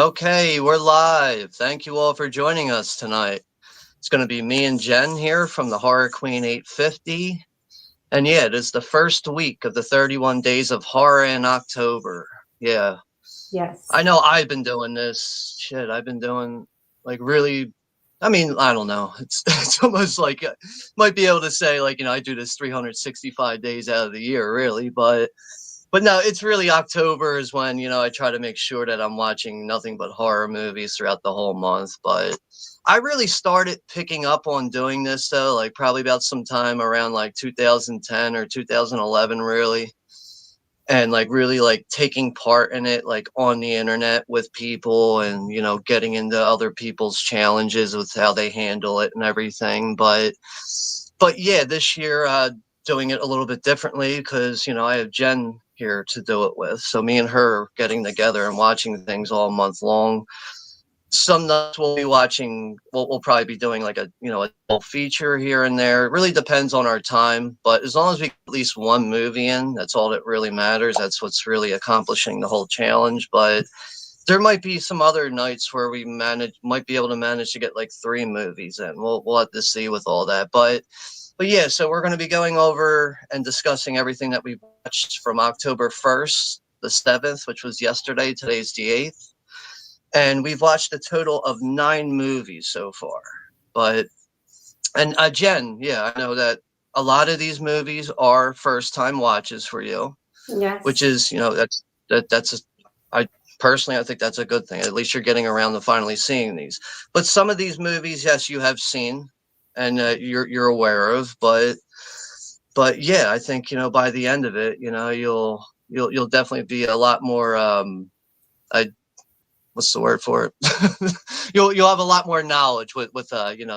Okay, we're live. Thank you all for joining us tonight. It's going to be me and Jen here from the Horror Queen 850. And yeah, it is the first week of the 31 Days of Horror in October. Yeah. Yes. I know I've been doing this. Shit, I've been doing like really. I mean, I don't know. It's almost like might be able to say like, I do this 365 days out of the year, really, but no, it's really October is when, I try to make sure that I'm watching nothing but horror movies throughout the whole month. But I really started picking up on doing this though, like probably about sometime around like 2010 or 2011, really. And like really like taking part in it, like on the internet with people and, getting into other people's challenges with how they handle it and everything. But yeah, this year, doing it a little bit differently because, I have Jen here to do it with. So me and her getting together and watching things all month long. Some nights we'll be watching, we'll probably be doing like a full feature here and there. It really depends on our time. But as long as we get at least one movie in, that's all that really matters. That's what's really accomplishing the whole challenge. But there might be some other nights where we might be able to manage to get like 3 movies in. We'll have to see with all that. But yeah, so we're going to be going over and discussing everything that we watched from October 1st, the 7th, which was yesterday. Today's the 8th. And we've watched a total of 9 movies so far. And Jen, yeah, I know that a lot of these movies are first time watches for you. Yes. Which is, I personally, I think that's a good thing. At least you're getting around to finally seeing these. But some of these movies, yes, you have seen and you're aware of, but yeah, I think, by the end of it, you'll definitely be a lot more, I, what's the word for it? You'll have a lot more knowledge with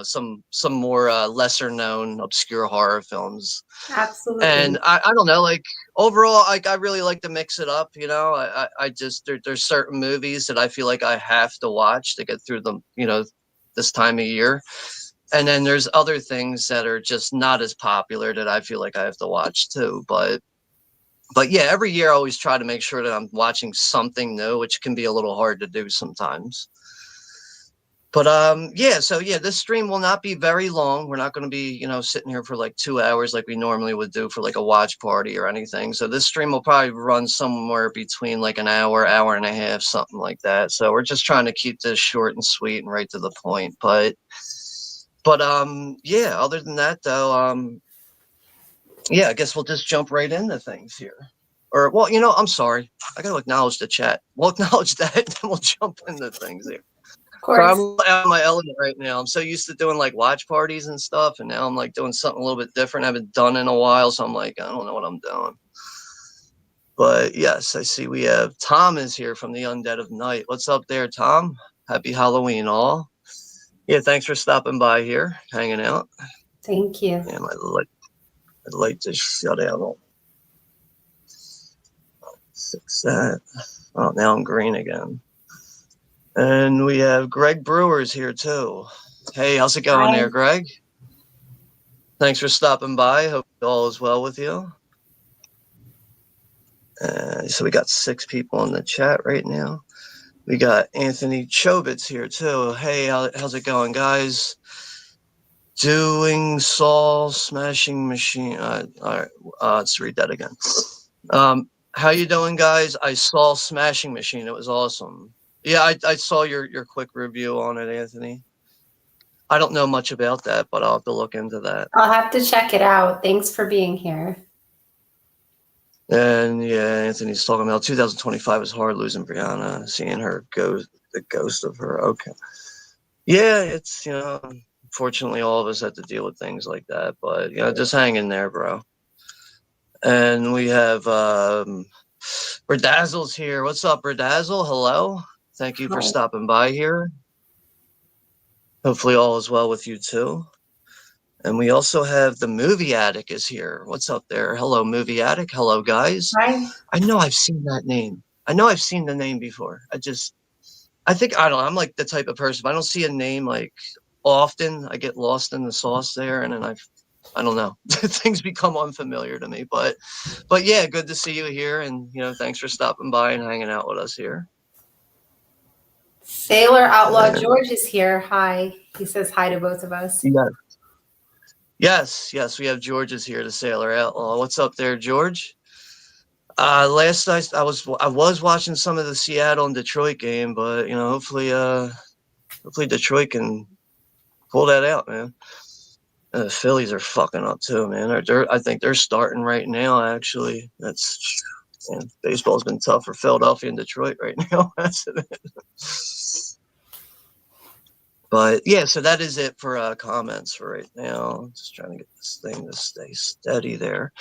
some more lesser known obscure horror films. Absolutely. And I don't know, like overall, like I really like to mix it up. I just there's certain movies that I feel like I have to watch to get through them. This time of year, and then there's other things that are just not as popular that I feel like I have to watch too. But yeah, every year I always try to make sure that I'm watching something new, which can be a little hard to do sometimes. But yeah, so yeah, this stream will not be very long. We're not going to be, sitting here for like 2 hours like we normally would do for like a watch party or anything. So this stream will probably run somewhere between like an hour, hour and a half, something like that. So we're just trying to keep this short and sweet and right to the point. But yeah, other than that though, yeah, I guess we'll just jump right into things here. Or well, I'm sorry. I gotta acknowledge the chat. We'll acknowledge that, then we'll jump into things here. Of course. I'm out of my element right now. I'm so used to doing like watch parties and stuff, and now I'm like doing something a little bit different I haven't done in a while. So I'm like, I don't know what I'm doing. But yes, I see we have Tom is here from the Undead of Night. What's up there, Tom? Happy Halloween, all. Yeah, thanks for stopping by here, hanging out. Thank you. Yeah, my light just shut out. Fix that. Oh, now I'm green again. And we have Greg Brewers here too. Hey, how's it going there, Greg? Thanks for stopping by. Hope all is well with you. So we got 6 people in the chat right now. We got Anthony Chobits here too. Hey, how's it going, guys? Doing Saul Smashing Machine. All right, let's read that again. How you doing, guys? I saw Smashing Machine. It was awesome. Yeah, I saw your quick review on it, Anthony. I don't know much about that, but I'll have to look into that. I'll have to check it out. Thanks for being here. And yeah, Anthony's talking about 2025 is hard losing Brianna, seeing her the ghost of her. Okay. Yeah, it's, unfortunately all of us have to deal with things like that, but, just hang in there, bro. And we have Redazzle's here. What's up, Redazzle? Hello. Thank you for stopping by here. Hopefully all is well with you too. And we also have the Movie Attic is here. What's up there? Hello, Movie Attic. Hello, guys. Hi. I know I've seen that name. I know I've seen the name before. I think, I don't know. I'm like the type of person, if I don't see a name like often, I get lost in the sauce there. And then I don't know, things become unfamiliar to me, but yeah, good to see you here. And, thanks for stopping by and hanging out with us here. Sailor Outlaw And, George is here. Hi. He says hi to both of us. yeah. Yes, we have George is here, the Sailor Outlaw. What's up there, George? Last night I was watching some of the Seattle and Detroit game, but hopefully Detroit can pull that out, man. And the Phillies are fucking up too, man. I think they're starting right now. Actually, man, baseball's been tough for Philadelphia and Detroit right now. But yeah, so that is it for comments for right now. Just trying to get this thing to stay steady there.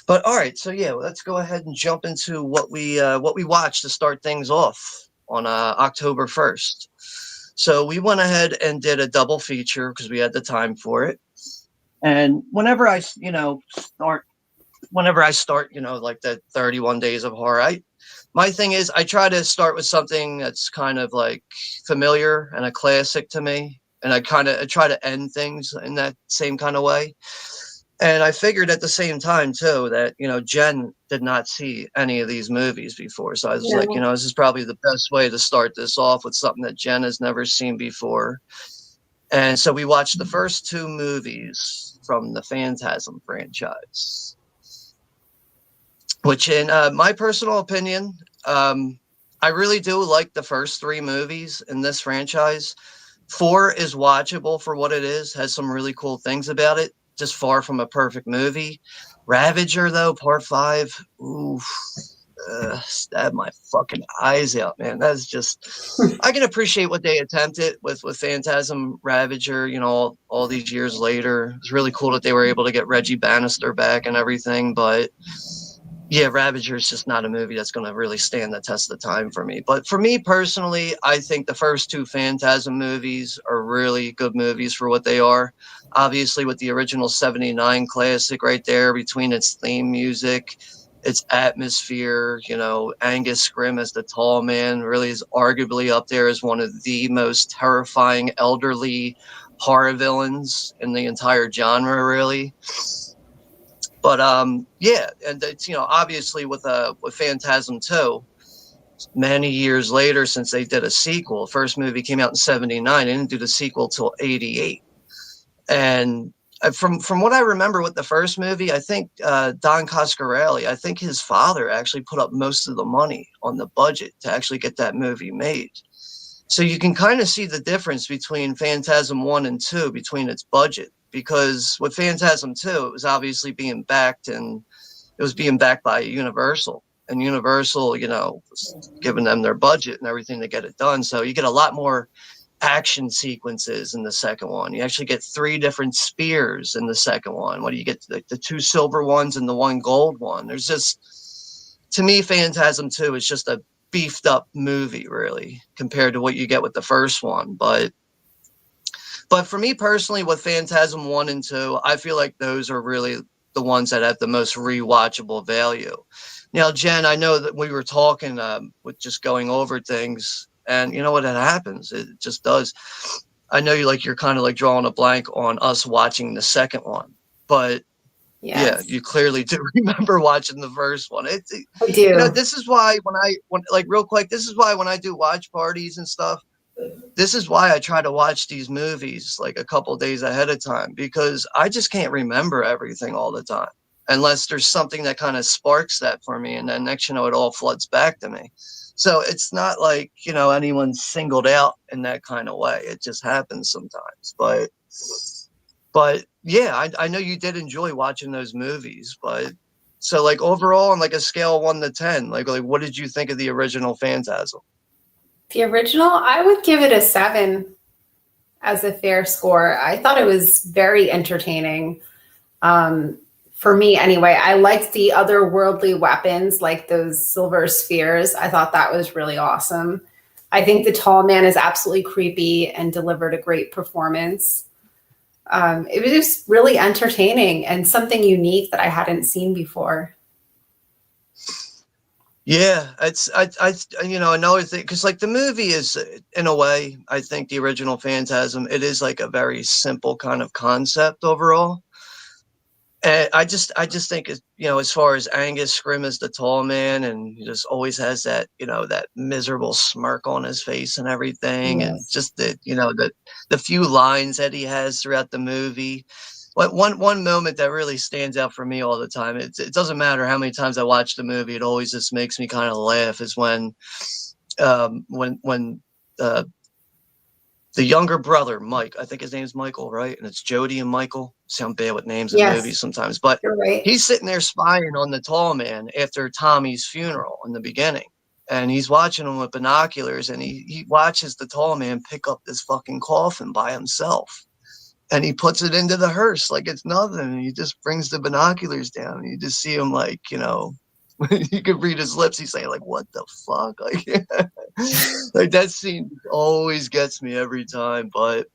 But all right, so yeah, let's go ahead and jump into what we watched to start things off on October 1st. So we went ahead and did a double feature because we had the time for it. And whenever I start, like the 31 days of horror, my thing is I try to start with something that's kind of like familiar and a classic to me. And I try to end things in that same kind of way. And I figured at the same time too that, Jen did not see any of these movies before. So I was like, No. this is probably the best way to start this off with something that Jen has never seen before. And so we watched the first two movies from the Phantasm franchise, which in my personal opinion, I really do like the first three movies in this franchise. 4 is watchable for what it is, has some really cool things about it, just far from a perfect movie. Ravager, though, part 5, oof, stab my fucking eyes out, man. That's just, I can appreciate what they attempted with Phantasm Ravager, all these years later. It's really cool that they were able to get Reggie Bannister back and everything, but yeah, Ravager is just not a movie that's going to really stand the test of time for me. But for me personally, I think the first two Phantasm movies are really good movies for what they are. Obviously, with the original 79 classic right there between its theme music, its atmosphere, Angus Scrimm as the tall man really is arguably up there as one of the most terrifying elderly horror villains in the entire genre, really. But yeah, and it's obviously with Phantasm 2, many years later since they did a sequel. First movie came out in 79, they didn't do the sequel till 88. And from what I remember with the first movie, I think Don Coscarelli, I think his father actually put up most of the money on the budget to actually get that movie made. So you can kind of see the difference between Phantasm 1 and 2 between its budget. Because with Phantasm 2, it was obviously being backed, and it was being backed by Universal. And Universal, was giving them their budget and everything to get it done. So you get a lot more action sequences in the second one. You actually get 3 different spears in the second one. What do you get? The 2 silver ones and the 1 gold one. There's just, to me, Phantasm 2 is just a beefed up movie, really, compared to what you get with the first one. But for me personally, with Phantasm 1 and 2, I feel like those are really the ones that have the most rewatchable value. Now, Jen, I know that we were talking with just going over things, and you know what, it happens. It just does. I know you're kind of like drawing a blank on us watching the second one, but Yes. yeah, you clearly do remember watching the first one. I do. This is why real quick, this is why when I do watch parties and stuff, this is why I try to watch these movies like a couple days ahead of time, because I just can't remember everything all the time unless there's something that kind of sparks that for me. And then next, it all floods back to me. So it's not like, anyone's singled out in that kind of way. It just happens sometimes. But yeah, I know you did enjoy watching those movies, but so like overall on like a scale of 1 to 10, like what did you think of the original Phantasm? The original, I would give it a 7 as a fair score. I thought it was very entertaining. For me, anyway, I liked the otherworldly weapons, like those silver spheres. I thought that was really awesome. I think the tall man is absolutely creepy and delivered a great performance. It was just really entertaining and something unique that I hadn't seen before. Yeah, another thing, because like the movie is, in a way, I think the original Phantasm, it is like a very simple kind of concept overall. And I just think, as far as Angus Scrimm as the tall man, and he just always has that, that miserable smirk on his face and everything, and Yes. just the few lines that he has throughout the movie. One moment that really stands out for me all the time. It doesn't matter how many times I watch the movie, it always just makes me kind of laugh. Is when the younger brother, Mike, I think his name's Michael, right? And it's Jody and Michael. Sound bad with names in Yes, movies sometimes, but you're right. he's sitting there spying on the tall man after Tommy's funeral in the beginning. And he's watching him with binoculars, and he watches the tall man pick up this fucking coffin by himself. And he puts it into the hearse like it's nothing. And he just brings the binoculars down. And you just see him you could read his lips. He's saying like, "What the fuck?" Like that scene always gets me every time. But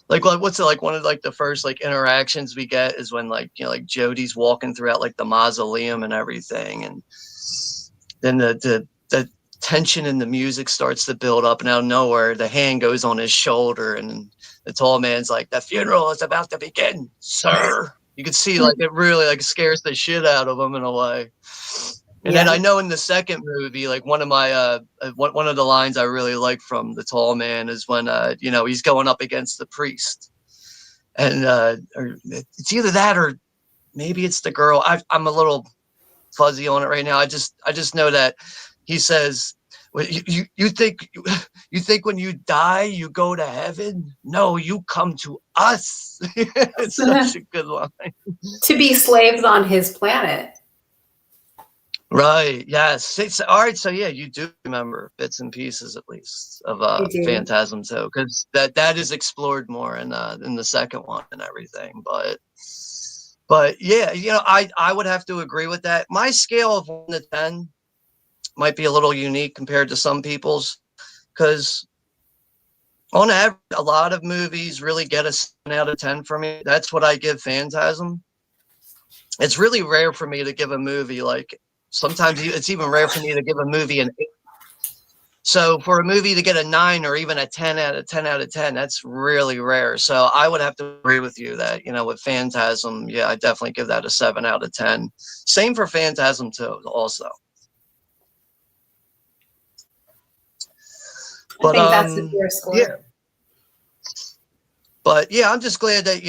what's it like? One of the first interactions we get is when Jody's walking throughout the mausoleum and everything, and then the tension in the music starts to build up, and out of nowhere the hand goes on his shoulder, and the tall man's like, "The funeral is about to begin, sir." You can see it really scares the shit out of him in a way. And Yeah. then I know in the second movie, one of the lines I really like from the tall man is when he's going up against the priest, and or it's either that or maybe it's the girl. I'm a little fuzzy on it right now. I just know that he says, well, you think when you die you go to heaven? No, you come to us. It's such a good line. To be slaves on his planet. Right. Yes. All right. So yeah, you do remember bits and pieces at least of I do. Phantasm too, because that is explored more in the second one and everything. But yeah, I would have to agree with that. My scale of 1 to 10 might be a little unique compared to some people's, because on average, a lot of movies really get a 7 out of 10 for me. That's what I give Phantasm. It's really rare for me to give a movie sometimes it's even rare for me to give a movie an 8. So for a movie to get a 9 or even a 10 out of 10, that's really rare. So I would have to agree with you that, with Phantasm, yeah, I definitely give that a 7 out of 10. Same for Phantasm 2 also. I But think that's the fair yeah. score. But yeah, I'm just glad that,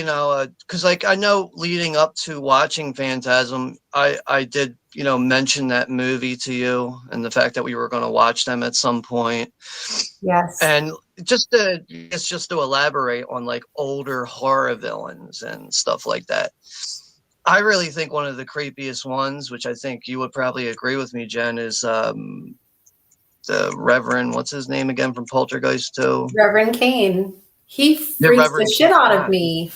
because I know leading up to watching Phantasm, I did, mention that movie to you and the fact that we were going to watch them at some point. Yes. And just to elaborate on older horror villains and stuff like that. I really think one of the creepiest ones, which I think you would probably agree with me, Jen, is the Reverend, what's his name again from Poltergeist 2? Reverend Kane. He Yeah, freaks the Reverend shit out of Kane. me.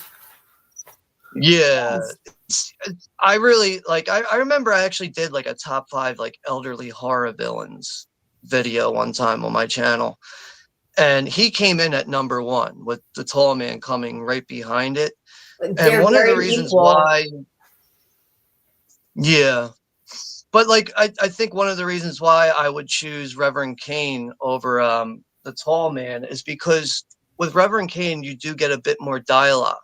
Yeah. Yes. I really I remember I actually did a top 5 elderly horror villains video one time on my channel. And he came in at number 1 with the tall man coming right behind it. And They're one of the very reasons equal. why, yeah. But I think one of the reasons why I would choose Reverend Kane over the tall man is because with Reverend Kane you do get a bit more dialogue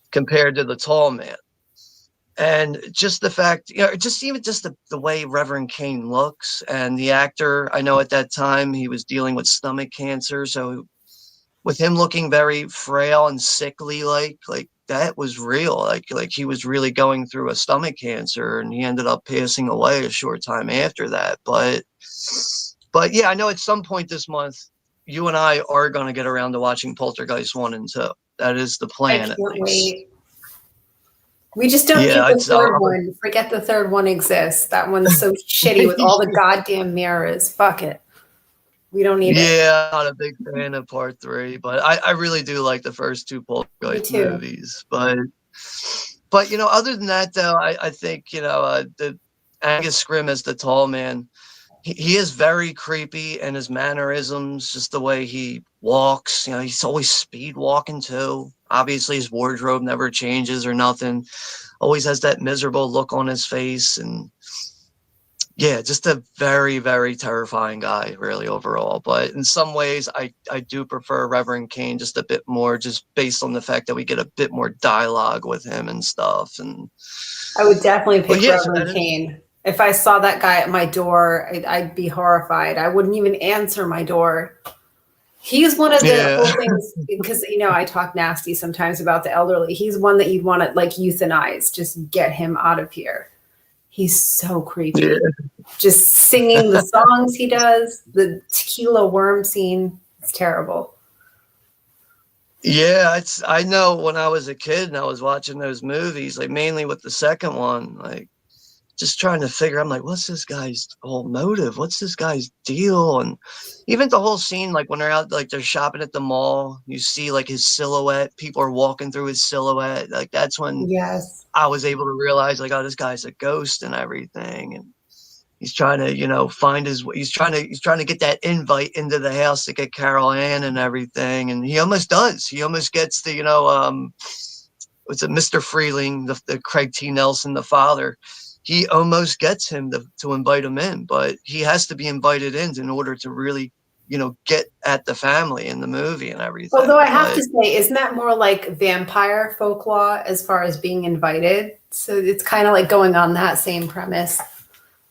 compared to the tall man. And just the fact, just even just the way Reverend Kane looks, and the actor, I know at that time he was dealing with stomach cancer. So with him looking very frail and sickly, like that was real. Like he was really going through a stomach cancer, and he ended up passing away a short time after that. But yeah, I know at some point this month, you and I are going to get around to watching Poltergeist 1 and 2. That is the I plan, can't at least. wait. We just don't Yeah, get the third one. Forget the third one exists. That one's so shitty with all the goddamn mirrors. Fuck it. We don't need it. Yeah, I'm not a big fan of part 3, but I really do like the first 2 Poltergeist movies. But other than that, though, I think the Angus Scrimm as the tall man, he is very creepy, and his mannerisms, just the way he walks. He's always speed walking too. Obviously, his wardrobe never changes or nothing. Always has that miserable look on his face, yeah, just a very, very terrifying guy, really, overall. But in some ways, I do prefer Reverend Kane just a bit more, just based on the fact that we get a bit more dialogue with him and stuff. And I would definitely but pick yeah, so that Reverend is Kane. If I saw that guy at my door, I'd be horrified. I wouldn't even answer my door. He's one of the yeah, whole things because I talk nasty sometimes about the elderly. He's one that you'd want to like euthanize. Just get him out of here. He's so creepy. yeah, Just singing the songs he does, the tequila worm scene. It's terrible. yeah. It's I know when I was a kid and I was watching those movies, like mainly with the second one, like just trying to figure. I'm like, what's this guy's whole motive? What's this guy's deal? And even the whole scene, like when they're out, like they're shopping at the mall, you see like his silhouette. People are walking through his silhouette. Like that's when Yes. I was able to realize, like, oh, this guy's a ghost and everything. And he's trying to, find his. He's trying to get that invite into the house to get Carol Ann and everything. And he almost does. He almost gets the, what's it, Mr. Freeling, the Craig T. Nelson, the father. He almost gets him to invite him in, but he has to be invited in order to really, get at the family in the movie and Although everything. I have to But say, isn't that more like vampire folklore as far as being invited? So it's kind of like going on that same premise,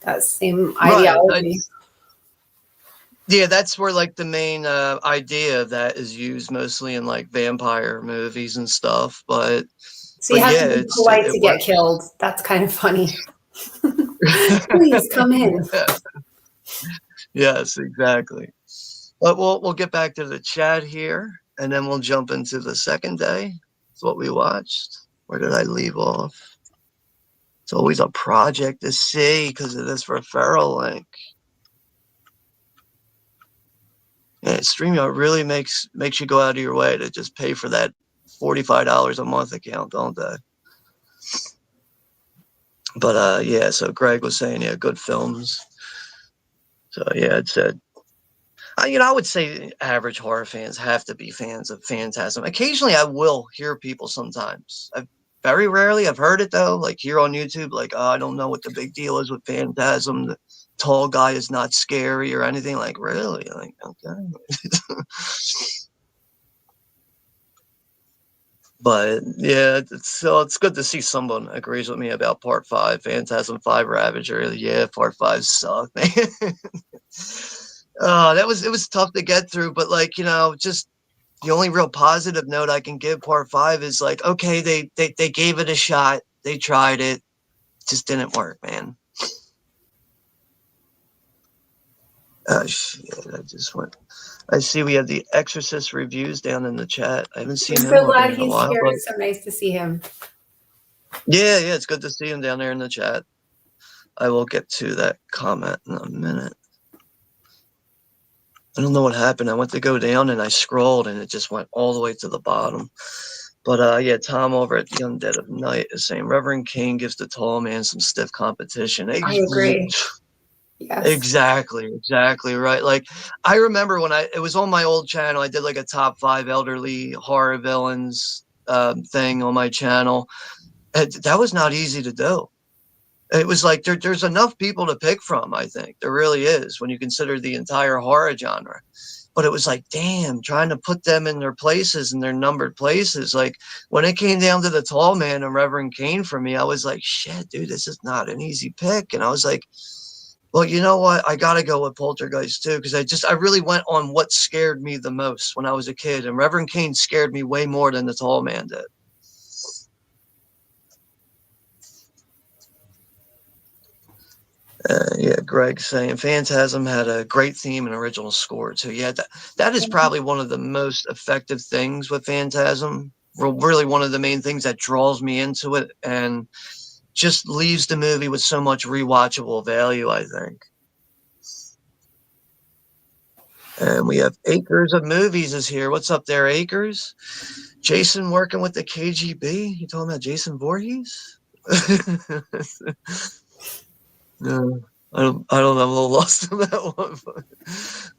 that same right, ideology. yeah, that's where like the main idea of that is used mostly in like vampire movies and stuff. But So you but have yeah, to be polite it to get works. killed. That's kind of funny. Please come in. Yes, exactly. But we'll get back to the chat here, and then we'll jump into the second day. It's what we watched. Where did I leave off? It's always a project to see because of this referral link. And StreamYard really makes you go out of your way to just pay for that $45 a month account, don't they? But yeah, so Greg was saying, yeah, good films. So yeah, it said, I would say average horror fans have to be fans of Phantasm. Occasionally, I will hear people sometimes. Very rarely, I've heard it though, like here on YouTube, like, oh, I don't know what the big deal is with Phantasm. The tall guy is not scary or anything. Like, really? Like, okay. But yeah, it's good to see someone agrees with me about Part 5, Phantasm 5 Ravager. Yeah, Part 5 sucked, man. It was tough to get through, but like, just the only real positive note I can give Part 5 is like, okay, they gave it a shot. They tried it. Just didn't work, man. Oh shit, I just went. I see we have the Exorcist reviews down in the chat. I haven't seen I'm him so on glad there in a he's while, here. but It's so nice to see him. yeah, it's good to see him down there in the chat. I will get to that comment in a minute. I don't know what happened. I went to go down and I scrolled and it just went all the way to the bottom. But yeah, Tom over at the Undead of Night is saying Reverend King gives the tall man some stiff competition. I agree. Yes. Exactly right. Like I remember when it was on my old channel, I did like a top 5 elderly horror villains thing on my channel. That was not easy to do. It was like there's enough people to pick from, I think. There really is when you consider the entire horror genre. But it was like, damn, trying to put them in their places and their numbered places. Like when it came down to the tall man and Reverend Kane for me, I was like, shit, dude, this is not an easy pick. And I was like, well, you know what? I got to go with Poltergeist too, because I really went on what scared me the most when I was a kid. And Reverend Kane scared me way more than the tall man did. Yeah, Greg saying Phantasm had a great theme and original score too. Yeah, that is probably one of the most effective things with Phantasm. Really, one of the main things that draws me into it and just leaves the movie with so much rewatchable value, I think. And we have Acres of Movies is here. What's up there, Acres? Jason working with the KGB? You talking about Jason Voorhees? No, I don't know. I'm a little lost on that one,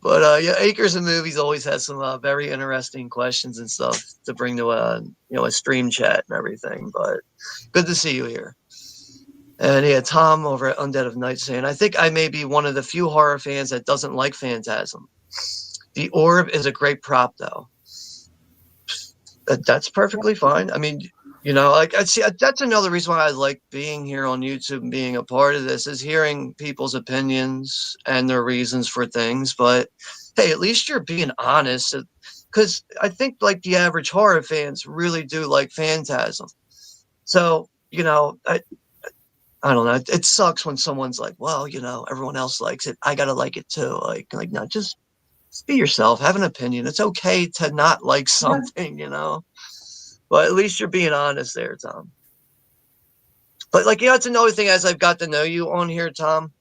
but yeah, Acres of Movies always has some very interesting questions and stuff to bring to a stream chat and everything. But good to see you here. And yeah, Tom over at Undead of Night saying, I think I may be one of the few horror fans that doesn't like Phantasm. The orb is a great prop, though. That's perfectly fine. I mean, like I see that's another reason why I like being here on YouTube and being a part of this is hearing people's opinions and their reasons for things. But hey, at least you're being honest, because I think like the average horror fans really do like Phantasm. So I don't know. It sucks when someone's like, well, everyone else likes it. I gotta like it too. Like no, just be yourself. Have an opinion. It's okay to not like something. But at least you're being honest there, Tom. But it's another thing as I've got to know you on here, Tom.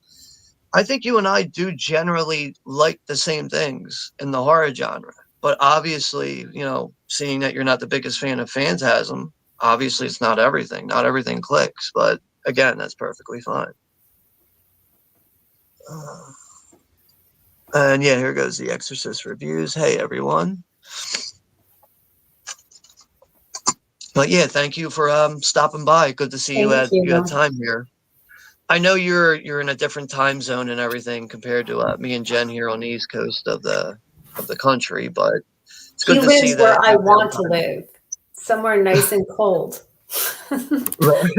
I think you and I do generally like the same things in the horror genre. But obviously, seeing that you're not the biggest fan of Phantasm, obviously it's not everything. Not everything clicks. But again, that's perfectly fine. And yeah, here goes the Exorcist reviews. Hey, everyone. But yeah, thank you for stopping by. Good to see you Thank you had you. time here. I know you're in a different time zone and everything compared to me and Jen here on the East Coast of the country, but it's He good to see lives where that I you want found to time. live, somewhere nice and cold. Right.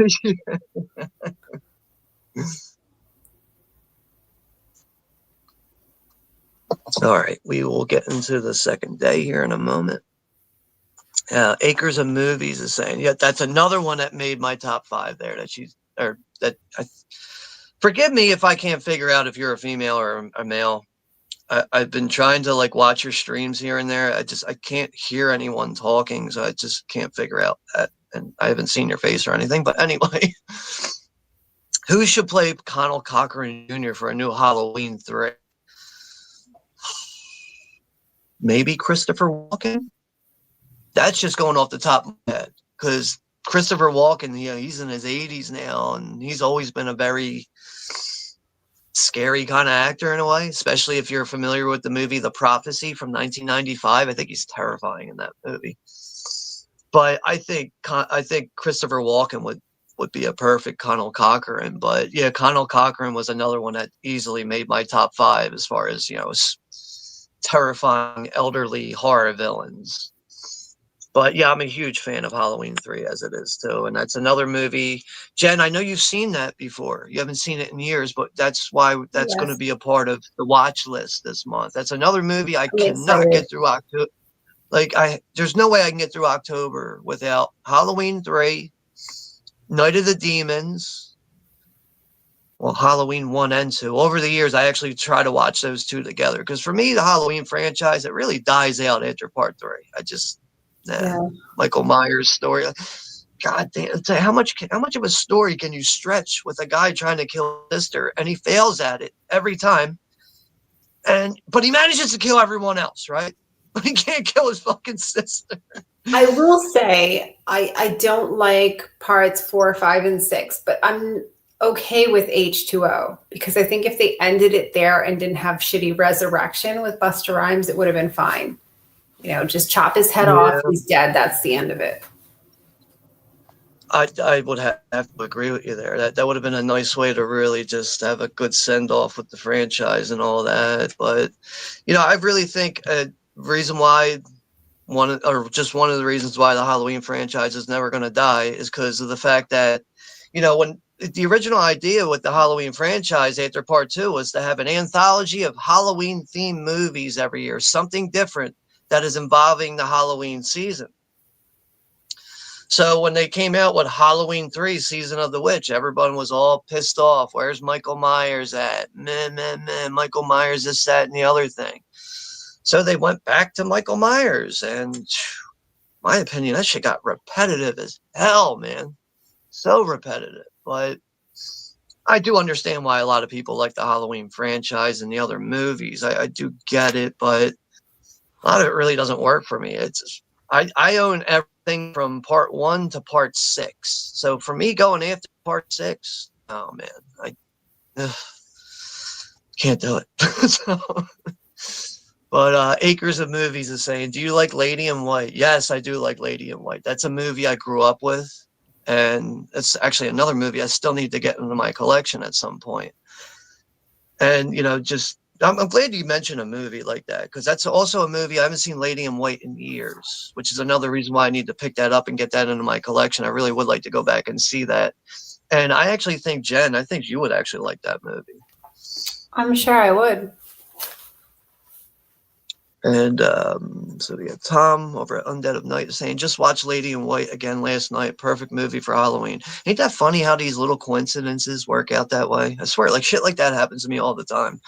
All right, we will get into the second day here in a moment. Acres of Movies is saying, yeah, that's another one that made my top 5 there. Forgive me if I can't figure out if you're a female or a male. I've been trying to watch your streams here and there. I can't hear anyone talking, so I just can't figure out that. And I haven't seen your face or anything. But anyway, who should play Connell Cochran Jr. for a new Halloween 3? Maybe Christopher Walken. That's just going off the top of my head because Christopher Walken, he's in his 80s now, and he's always been a very scary kind of actor in a way, especially if you're familiar with the movie The Prophecy from 1995. I think he's terrifying in that movie. But I think Christopher Walken would be a perfect Connell Cochran. But yeah, Connell Cochran was another one that easily made my top 5 as far as terrifying elderly horror villains. But yeah, I'm a huge fan of Halloween 3 as it is too. And that's another movie. Jen, I know you've seen that before. You haven't seen it in years, but that's why that's going to be a part of the watch list this month. That's another movie I cannot get through October. There's no way I can get through October without Halloween 3, Night of the Demons, well, Halloween 1 and 2. Over the years, I actually try to watch those two together. Because for me, the Halloween franchise, it really dies out after part 3. Michael Myers story. God damn! How much of a story can you stretch with a guy trying to kill his sister, and he fails at it every time, but he manages to kill everyone else, right? But he can't kill his fucking sister. I will say I don't like parts 4, 5, and 6, but I'm okay with H2O because I think if they ended it there and didn't have shitty resurrection with Busta Rhymes, it would have been fine. Just chop his head off. He's dead. That's the end of it. I would have to agree with you there. That would have been a nice way to really just have a good send off with the franchise and all that. But I really think a reason why one of the reasons why the Halloween franchise is never going to die is because of the fact that when the original idea with the Halloween franchise after part 2 was to have an anthology of Halloween themed movies every year, something different that is involving the Halloween season. So when they came out with Halloween 3, Season of the Witch, everyone was all pissed off. Where's Michael Myers at? Michael Myers is that and the other thing. So they went back to Michael Myers, and my opinion, that shit got repetitive as hell, man. So repetitive. But I do understand why a lot of people like the Halloween franchise and the other movies. I do get it, but a lot of it really doesn't work for me. I own everything from part 1 to part 6. So for me going after part 6, oh man, I can't do it. But Acres of Movies is saying, do you like Lady in White? Yes, I do like Lady in White. That's a movie I grew up with. and it's actually another movie I still need to get into my collection at some point. And just I'm glad you mentioned a movie like that, because that's also a movie I haven't seen Lady in White in years, which is another reason why I need to pick that up and get that into my collection. I really would like to go back and see that. And I actually think, Jen, I think you would actually like that movie. I'm sure I would. And so we have Tom over at Undead of Night saying, just watched Lady in White again last night. Perfect movie for Halloween. Ain't that funny how these little coincidences work out that way? I swear, like shit like that happens to me all the time.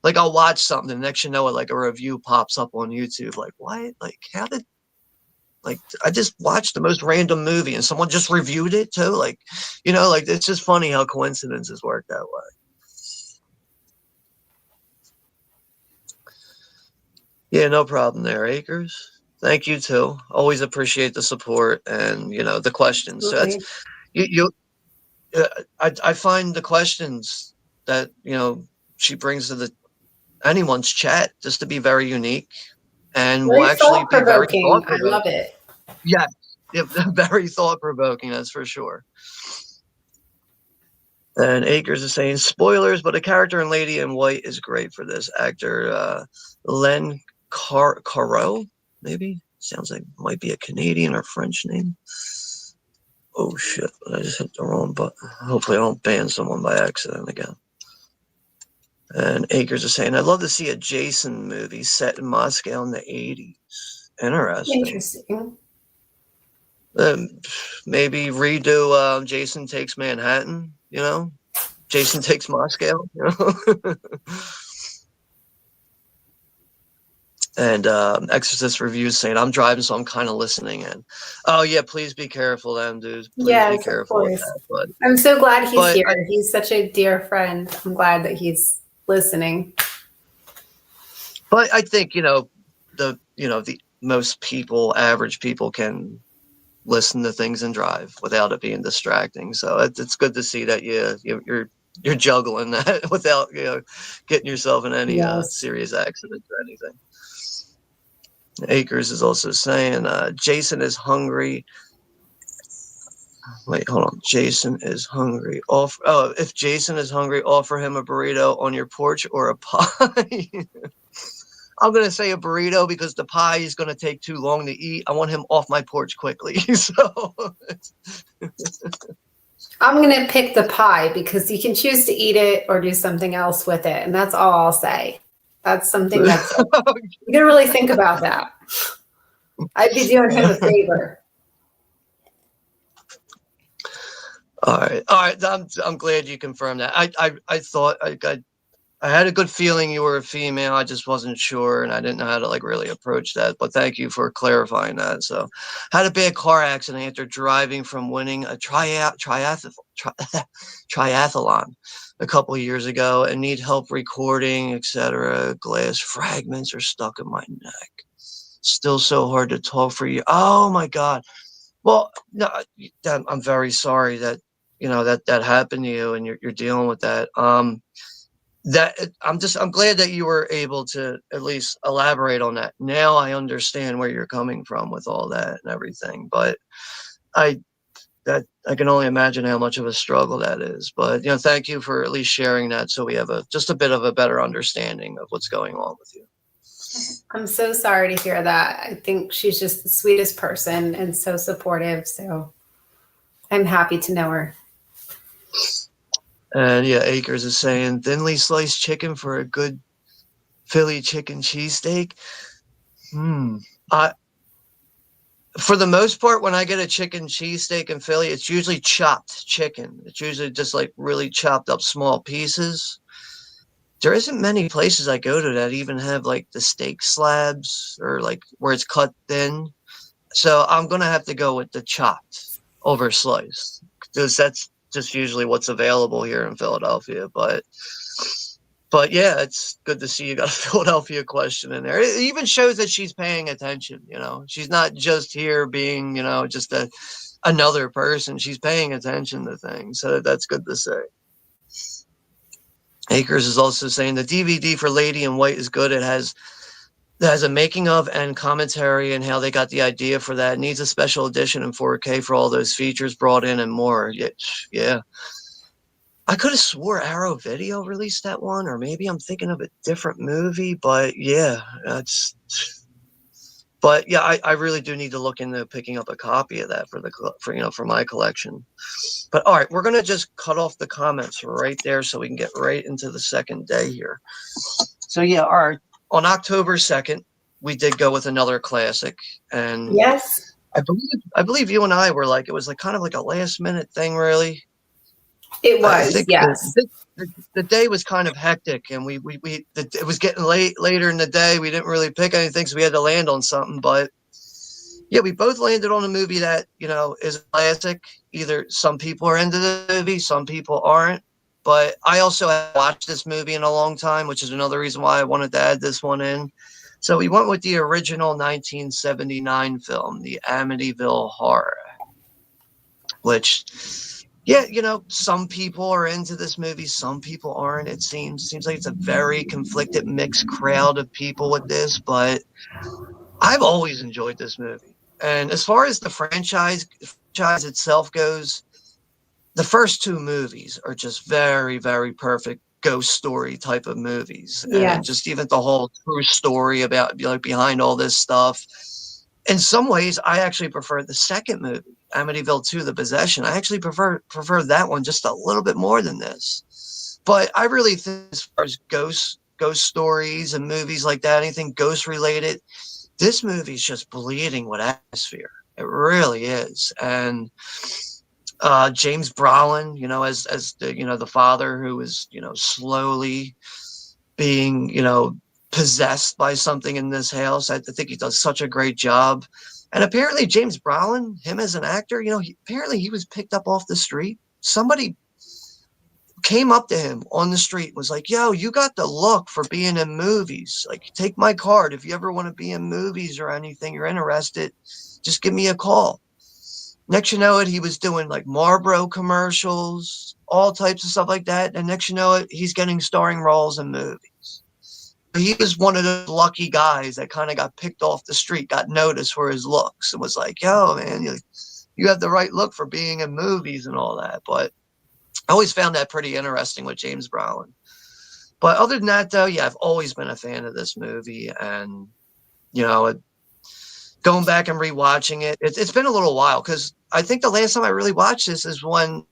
Like I'll watch something, and next you know it, like a review pops up on YouTube. Like, what? Like, how did, like, I just watched the most random movie and someone just reviewed it too? Like, like it's just funny how coincidences work that way. Yeah, no problem there, Acres. Thank you too. Always appreciate the support and the questions. So that's you. I find the questions that she brings to anyone's chat just to be very unique, and will Very actually be very thought-provoking. thought I love provoking. it. Yeah, very thought provoking. That's for sure. And Akers is saying spoilers, but a character in Lady in White is great for this actor. Len Caro, maybe sounds like might be a Canadian or French name. Oh shit! I just hit the wrong button. Hopefully, I don't ban someone by accident again. And Akers is saying, I'd love to see a Jason movie set in Moscow in the 80s. Interesting. Maybe redo Jason Takes Manhattan, Jason Takes Moscow, And Exorcist Reviews saying, I'm driving, so I'm kind of listening in. Oh, yeah, please be careful then, dude. Please be careful with that. But I'm so glad he's here. He's such a dear friend. I'm glad that he's listening. But I think, the most people, average people can listen to things and drive without it being distracting. So it's good to see that you're juggling that without getting yourself in any serious accidents or anything. Akers is also saying Jason is hungry. Wait, hold on. Jason is hungry. If Jason is hungry, offer him a burrito on your porch or a pie. I'm going to say a burrito because the pie is going to take too long to eat. I want him off my porch quickly. So I'm going to pick the pie because you can choose to eat it or do something else with it. And that's all I'll say. That's something that's, you got to really think about that. I'd be doing him a favor. All right. I'm glad you confirmed that. I thought I had a good feeling you were a female. I just wasn't sure, and I didn't know how to really approach that. But thank you for clarifying that. So, had a bad car accident after driving from winning a triathlon a couple of years ago, and need help recording, etc. Glass fragments are stuck in my neck. Still so hard to talk for you. Oh my God. Well, no, I'm very sorry that that happened to you, and you're dealing with that. I'm glad that you were able to at least elaborate on that. Now I understand where you're coming from with all that and everything. But I can only imagine how much of a struggle that is. But thank you for at least sharing that, so we have just a bit of a better understanding of what's going on with you. I'm so sorry to hear that. I think she's just the sweetest person and so supportive. So I'm happy to know her. And yeah, Akers is saying thinly sliced chicken for a good Philly chicken cheesesteak. For the most part, when I get a chicken cheesesteak in Philly, it's usually chopped chicken. It's usually just really chopped up small pieces. There isn't many places I go to that even have the steak slabs or where it's cut thin. So I'm going to have to go with the chopped over sliced because that's just usually what's available here in Philadelphia. But yeah, it's good to see you got a Philadelphia question in there. It even shows that she's paying attention. She's not just here being, just another person. She's paying attention to things. So that's good to say. Akers is also saying the DVD for Lady in White is good. It has that has a making of and commentary and how they got the idea for that. It needs a special edition in 4K for all those features brought in and more. Yeah. I could have swore Arrow Video released that one, or maybe I'm thinking of a different movie, but yeah, that's. But yeah, I really do need to look into picking up a copy of that for my collection. But all right, we're gonna just cut off the comments right there so we can get right into the second day here. So yeah, all right. On October 2nd, we did go with another classic, and Yes, I believe you and I were like, it was like kind of like a last minute thing, really. it I was. think Yes. the day was kind of hectic, and it was getting later in the day. We didn't really pick anything, so we had to land on something. But yeah, we both landed on a movie that is a classic. Either some people are into the movie, some people aren't. But I also haven't watched this movie in a long time, which is another reason why I wanted to add this one in. So we went with the original 1979 film, The Amityville Horror, which, yeah, some people are into this movie, some people aren't. It seems like it's a very conflicted, mixed crowd of people with this, but I've always enjoyed this movie. And as far as the franchise itself goes, the first two movies are just very, very perfect ghost story type of movies. And Yes. just even the whole true story about behind all this stuff. In some ways, I actually prefer the second movie, Amityville 2, The Possession. I actually prefer that one just a little bit more than this. But I really think as far as ghost stories and movies like that, anything ghost related, this movie's just bleeding with atmosphere. It really is. And James Brolin, as the father who is, slowly being, possessed by something in this house. I think he does such a great job. And apparently James Brolin, him as an actor, apparently he was picked up off the street. Somebody came up to him on the street, was like, yo, you got the look for being in movies. Like, take my card. If you ever want to be in movies or anything, you're interested, just give me a call. Next you know it, he was doing like Marlboro commercials, all types of stuff like that. And next you know it, he's getting starring roles in movies. He was one of the lucky guys that kind of got picked off the street, got noticed for his looks, and was like, yo, man, you have the right look for being in movies and all that. But I always found that pretty interesting with James Brolin. But other than that, though, yeah, I've always been a fan of this movie. And, going back and rewatching it's been a little while, because I think the last time I really watched this is when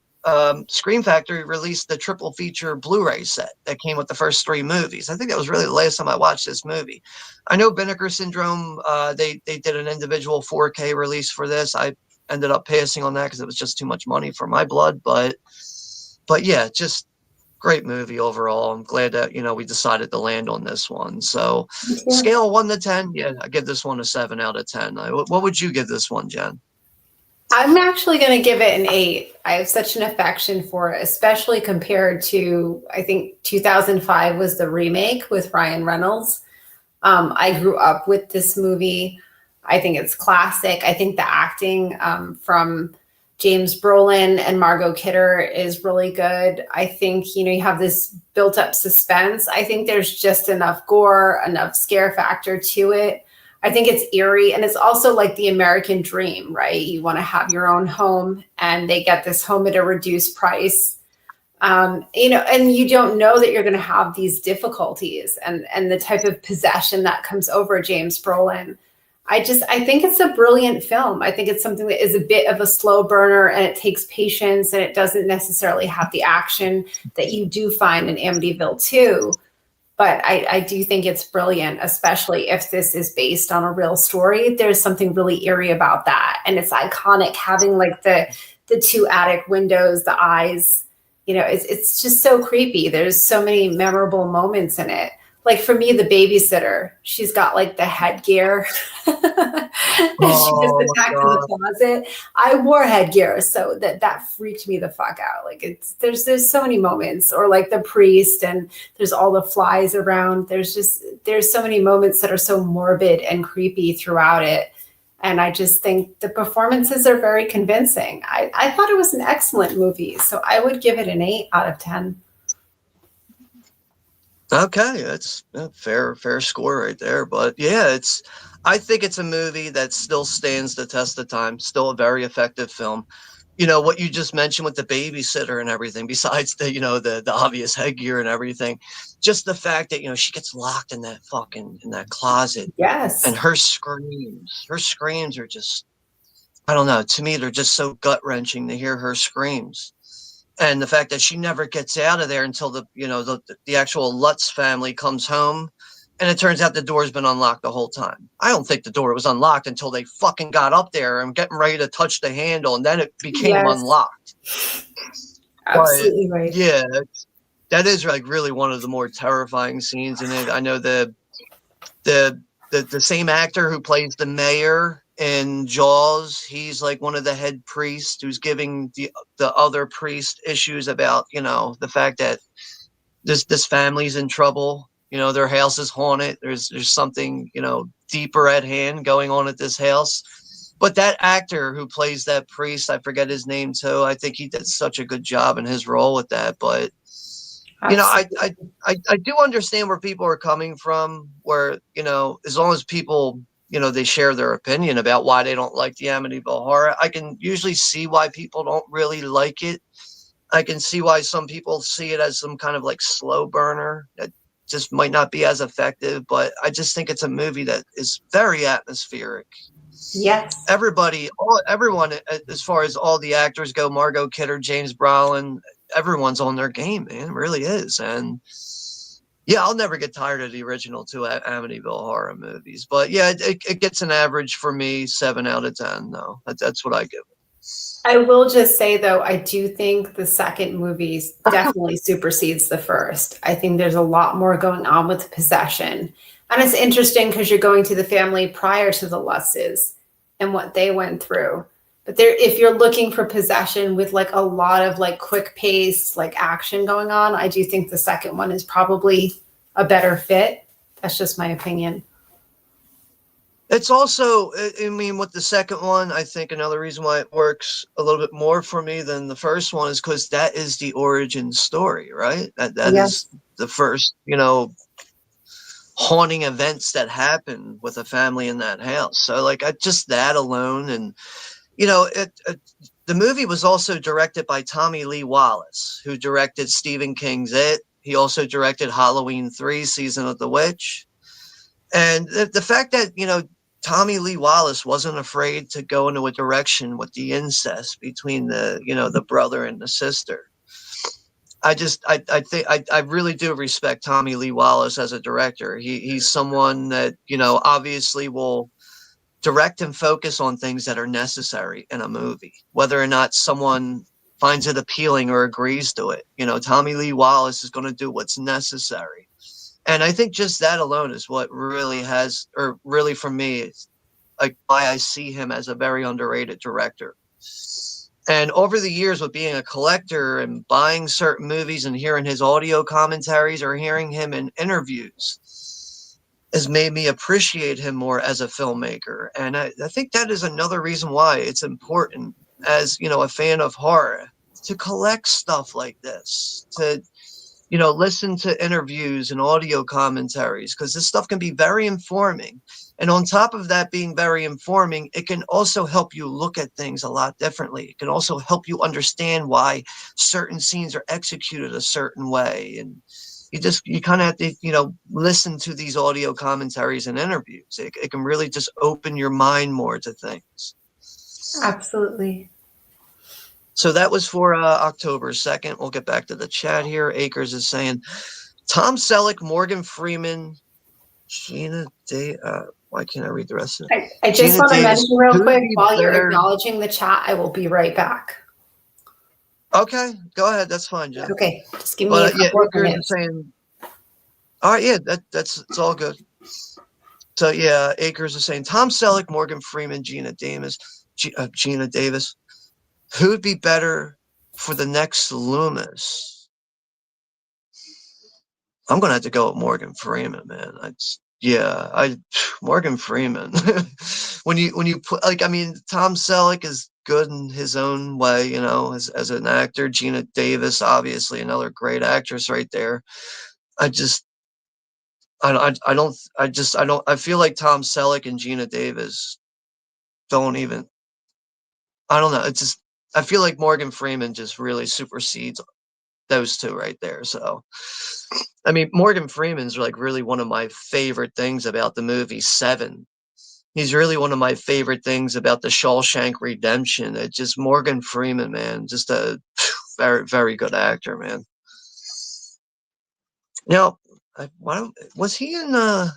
Scream Factory released the triple feature Blu-ray set that came with the first three movies. I think that was really the last time I watched this movie. I know Vinegar Syndrome, they did an individual 4K release for this. I ended up passing on that because it was just too much money for my blood. But yeah, just great movie overall. I'm glad that, we decided to land on this one. So scale 1 to 10, yeah, I give this one a 7 out of 10. What would you give this one, Jen? I'm actually going to give it an 8. I have such an affection for it, especially compared to, I think 2005 was the remake with Ryan Reynolds. I grew up with this movie. I think it's classic. I think the acting from James Brolin and Margot Kidder is really good. I think, you have this built up suspense. I think there's just enough gore, enough scare factor to it. I think it's eerie, and it's also like the American dream, right? You want to have your own home, and they get this home at a reduced price. And you don't know that you're going to have these difficulties and the type of possession that comes over James Brolin. I think it's a brilliant film. I think it's something that is a bit of a slow burner, and it takes patience, and it doesn't necessarily have the action that you do find in Amityville 2. But I do think it's brilliant, especially if this is based on a real story. There's something really eerie about that. And it's iconic having like the two attic windows, the eyes, it's just so creepy. There's so many memorable moments in it. Like for me, the babysitter, she's got like the headgear and she gets attacked in the closet. I wore headgear, so that freaked me the fuck out. Like there's so many moments, or like the priest, and there's all the flies around. There's so many moments that are so morbid and creepy throughout it. And I just think the performances are very convincing. I thought it was an excellent movie, so I would give it an 8 out of 10. Okay, that's a fair score right there. But yeah, I think it's a movie that still stands the test of time. Still a very effective film. What you just mentioned with the babysitter and everything, besides the obvious headgear and everything, just the fact that she gets locked in that closet, and Yes. her screams are just, I don't know, to me they're just so gut wrenching to hear her screams. And the fact that she never gets out of there until the actual Lutz family comes home, and it turns out the door's been unlocked the whole time. I don't think the door was unlocked until they fucking got up there and getting ready to touch the handle, and then it became Yes. unlocked. But Absolutely right. yeah, that is like really one of the more terrifying scenes in it. I know the the same actor who plays the mayor in Jaws, he's like one of the head priests who's giving the other priest issues about the fact that this family's in trouble. Their house is haunted. There's something deeper at hand going on at this house. But that actor who plays that priest, I forget his name too. I think he did such a good job in his role with that. But you know, I, Absolutely. I, I do understand where people are coming from, where, as long as people, they share their opinion about why they don't like the Amityville Horror, I can usually see why people don't really like it. I can see why some people see it as some kind of like slow burner that just might not be as effective, but I just think it's a movie that is very atmospheric. Yes. Everyone, as far as all the actors go, Margot Kidder, James Brolin, everyone's on their game, man. It really is. And yeah, I'll never get tired of the original two Amityville horror movies. But yeah, it gets an average for me, 7 out of 10. No, that's what I give it. I will just say though, I do think the second movie definitely supersedes the first. I think there's a lot more going on with possession. And it's interesting because you're going to the family prior to the Lusses and what they went through. But there, if you're looking for possession with like a lot of like quick pace, like action going on, I do think the second one is probably a better fit. That's just my opinion. It's also, I mean, with the second one, I think another reason why it works a little bit more for me than the first one is because that is the origin story, right? That is Yes. the first, haunting events that happen with a family in that house. So, like, just that alone, and the movie was also directed by Tommy Lee Wallace, who directed Stephen King's It. He also directed Halloween 3: Season of the Witch. And the fact that, Tommy Lee Wallace wasn't afraid to go into a direction with the incest between the brother and the sister. I think I really do respect Tommy Lee Wallace as a director. He's someone that, obviously will direct and focus on things that are necessary in a movie, whether or not someone finds it appealing or agrees to it. Tommy Lee Wallace is going to do what's necessary. And I think just that alone is what really has, or really for me, it's like why I see him as a very underrated director. And over the years, with being a collector and buying certain movies and hearing his audio commentaries or hearing him in interviews, has made me appreciate him more as a filmmaker. And I think that is another reason why it's important, as a fan of horror, to collect stuff like this, to listen to interviews and audio commentaries, because this stuff can be very informing. And on top of that being very informing, it can also help you look at things a lot differently. It can also help you understand why certain scenes are executed a certain way. And you kind of have to, listen to these audio commentaries and interviews. It can really just open your mind more to things. Absolutely. So that was for October 2nd. We'll get back to the chat here. Akers is saying Tom Selleck, Morgan Freeman, Gina Day. Why can't I read the rest of it? I just Gina want to Davis. mention real Who'd quick be while you're better? acknowledging the chat, I will be right back. Okay, go ahead. That's fine, Jeff. Okay, just give me a But yeah, couple of Akers is minutes. saying. All right, yeah, it's all good. So yeah, Akers is saying Tom Selleck, Morgan Freeman, Gina Davis. Who'd be better for the next Loomis? I'm gonna have to go with Morgan Freeman, man. Morgan Freeman. when you put, like, I mean, Tom Selleck is good in his own way, as an actor. Gina Davis, obviously another great actress right there. I just I feel like Tom Selleck and Gina Davis don't even, I don't know. It's just, I feel like Morgan Freeman just really supersedes those two right there. So, I mean, Morgan Freeman's like really one of my favorite things about the movie Seven. He's really one of my favorite things about the Shawshank Redemption. It's just Morgan Freeman, man, just a very, very good actor, man. Now, was he in? No,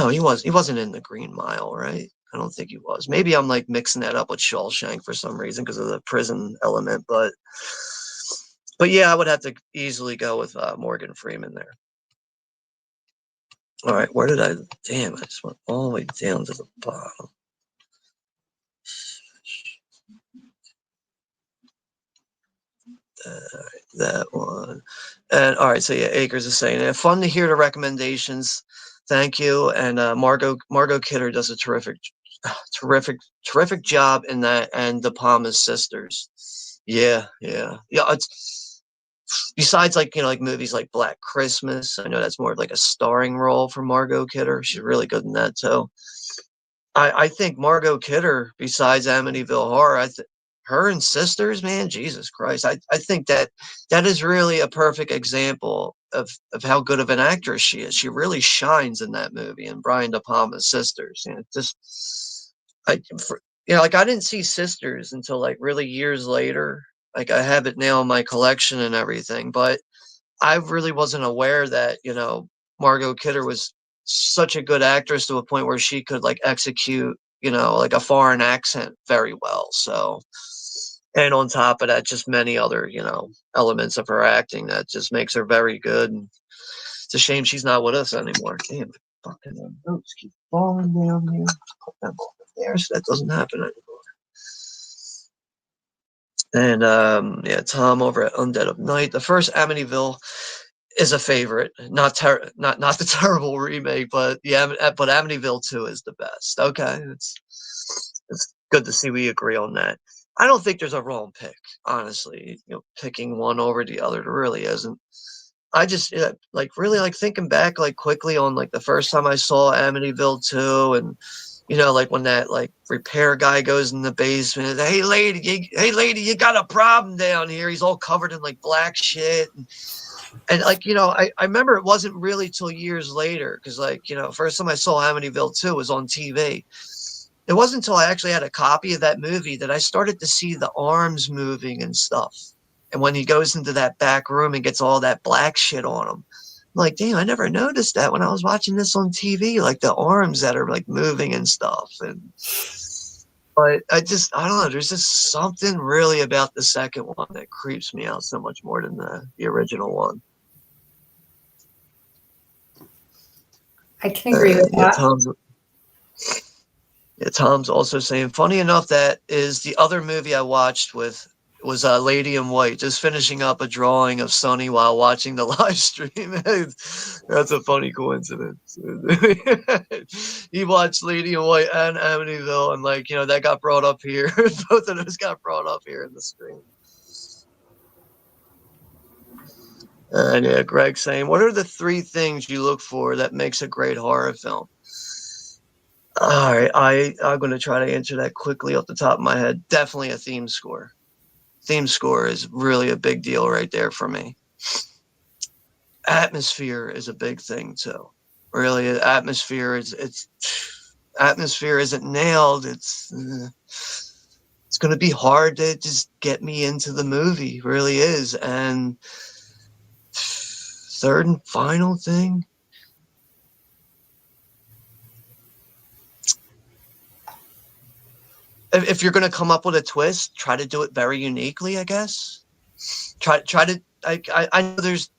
he was. He wasn't in the Green Mile, right? I don't think he was. Maybe I'm like mixing that up with Shawshank for some reason because of the prison element. But yeah, I would have to easily go with Morgan Freeman there. All right, where did I? Damn, I just went all the way down to the bottom. That one. And all right, so yeah, Acres is saying, fun to hear the recommendations. Thank you. And Margot Kidder does a terrific job in that, and De Palma's sisters. Yeah. It's besides like like movies like Black Christmas. I know that's more of like a starring role for Margot Kidder. She's really good in that too. I think Margot Kidder, besides Amityville Horror, her and Sisters, man, Jesus Christ, I think that is really a perfect example of how good of an actress she is. She really shines in that movie, and Brian De Palma's Sisters. Just like I didn't see Sisters until like really years later. Like I have it now in my collection and everything, but I really wasn't aware that, Margot Kidder was such a good actress to a point where she could like execute, like a foreign accent very well. So, and on top of that, just many other, elements of her acting that just makes her very good. And it's a shame she's not with us anymore. Damn, fucking notes keep falling down here. Put them over there so that doesn't happen anymore. And yeah, Tom over at Undead of Night. The first Amityville is a favorite. Not the terrible remake, but but Amityville 2 is the best. Okay, it's good to see we agree on that. I don't think there's a wrong pick, honestly. Picking one over the other, there really isn't. I just like really like thinking back like quickly on like the first time I saw Amityville 2, and like when that like repair guy goes in the basement, hey lady, you got a problem down here. He's all covered in like black shit. And like, I remember it wasn't really till years later, because like, first time I saw Amityville 2 was on TV. It wasn't until I actually had a copy of that movie that I started to see the arms moving and stuff. And when he goes into that back room and gets all that black shit on him, I'm like, damn, I never noticed that when I was watching this on TV, like the arms that are like moving and stuff. But I don't know, there's just something really about the second one that creeps me out so much more than the original one. I can agree with that. Tom's also saying, funny enough, that is the other movie I watched was Lady in White, just finishing up a drawing of Sunny while watching the live stream. That's a funny coincidence. He watched Lady in White and Amityville, and like, that got brought up here. Both of those got brought up here in the stream. And yeah, Greg saying, what are the 3 things you look for that makes a great horror film? All right, I'm going to try to answer that quickly off the top of my head. Definitely a theme score. Theme score is really a big deal right there for me. Atmosphere is a big thing too. Really, atmosphere isn't nailed. It's going to be hard to just get me into the movie. It really is. And third and final thing, if you're going to come up with a twist, try to do it very uniquely, I guess. Try to, I know there's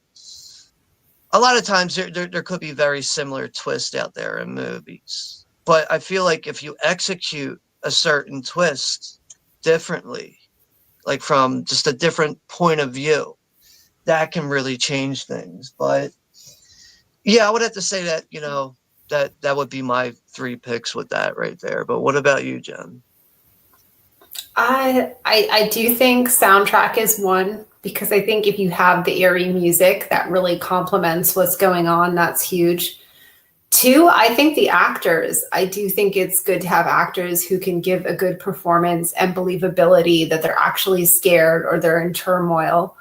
a lot of times there could be very similar twists out there in movies, but I feel like if you execute a certain twist differently, like from just a different point of view, that can really change things. But yeah, I would have to say that, that would be my 3 picks with that right there. But what about you, Jen? I do think soundtrack is one. because I think if you have the eerie music that really complements what's going on, that's huge. Two, I think the actors. I do think it's good to have actors who can give a good performance and believability that they're actually scared or they're in turmoil.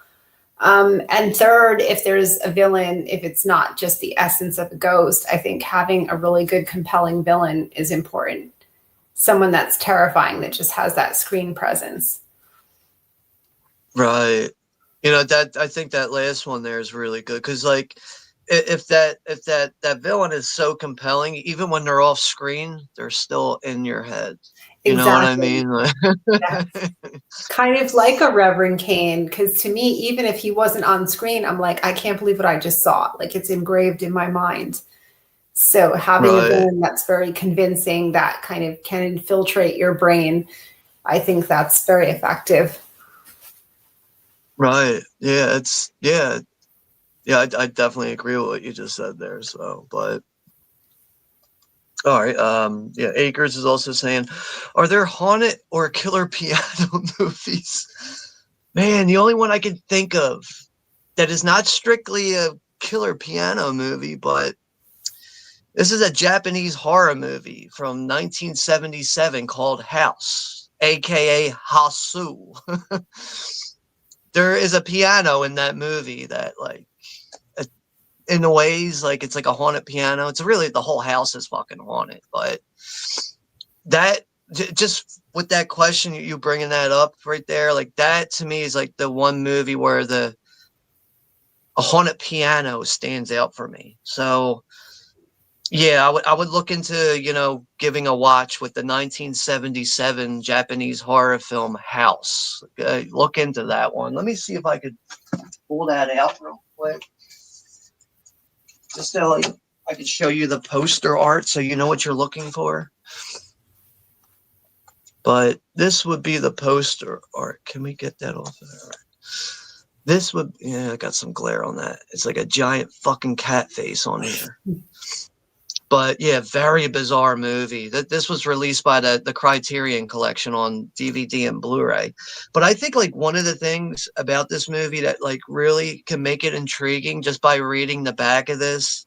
And third, if there's a villain, if it's not just the essence of a ghost, I think having a really good, compelling villain is important. Someone that's terrifying, that just has that screen presence. Right. You know, that I think that last one there is really good because, like, if that villain is so compelling, even when they're off screen, they're still in your head. You know what I Exactly. mean? Yes. Kind of like a Reverend Kane, because to me, even if he wasn't on screen, I'm like, I can't believe what I just saw. Like it's engraved in my mind. So having a Right. villain that's very convincing, that kind of can infiltrate your brain, I think that's very effective. Right. Yeah. Yeah. I definitely agree with what you just said there. So, but all right. Yeah. Akers is also saying, are there haunted or killer piano movies? Man, the only one I can think of that is not strictly a killer piano movie, but this is a Japanese horror movie from 1977 called House, aka Hasu. There is a piano in that movie that, like, in the ways, like, it's like a haunted piano. It's really, the whole house is fucking haunted, but that, just with that question, you bringing that up right there, like, that to me is like the one movie where a haunted piano stands out for me. So yeah, I would look into, giving a watch with the 1977 Japanese horror film House. Look into that one. Let me see if I could pull that out real quick. Just so, like, I could show you the poster art so you know what you're looking for. But this would be the poster art. Can we get that off of there? This would, yeah, I got some glare on that. It's like a giant fucking cat face on here. But yeah, very bizarre movie. This was released by the Criterion Collection on DVD and Blu-ray. But I think, like, one of the things about this movie that, like, really can make it intriguing, just by reading the back of this,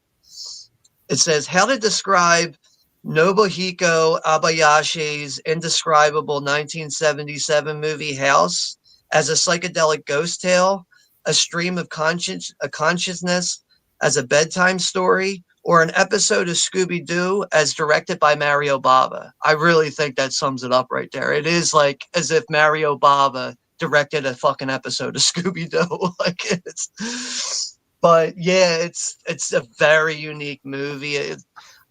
it says how to describe Nobuhiko Abayashi's indescribable 1977 movie House as a psychedelic ghost tale, a stream of consciousness as a bedtime story, or an episode of Scooby-Doo as directed by Mario Bava. I really think that sums it up right there. It is like as if Mario Bava directed a fucking episode of Scooby-Doo. But yeah, it's a very unique movie.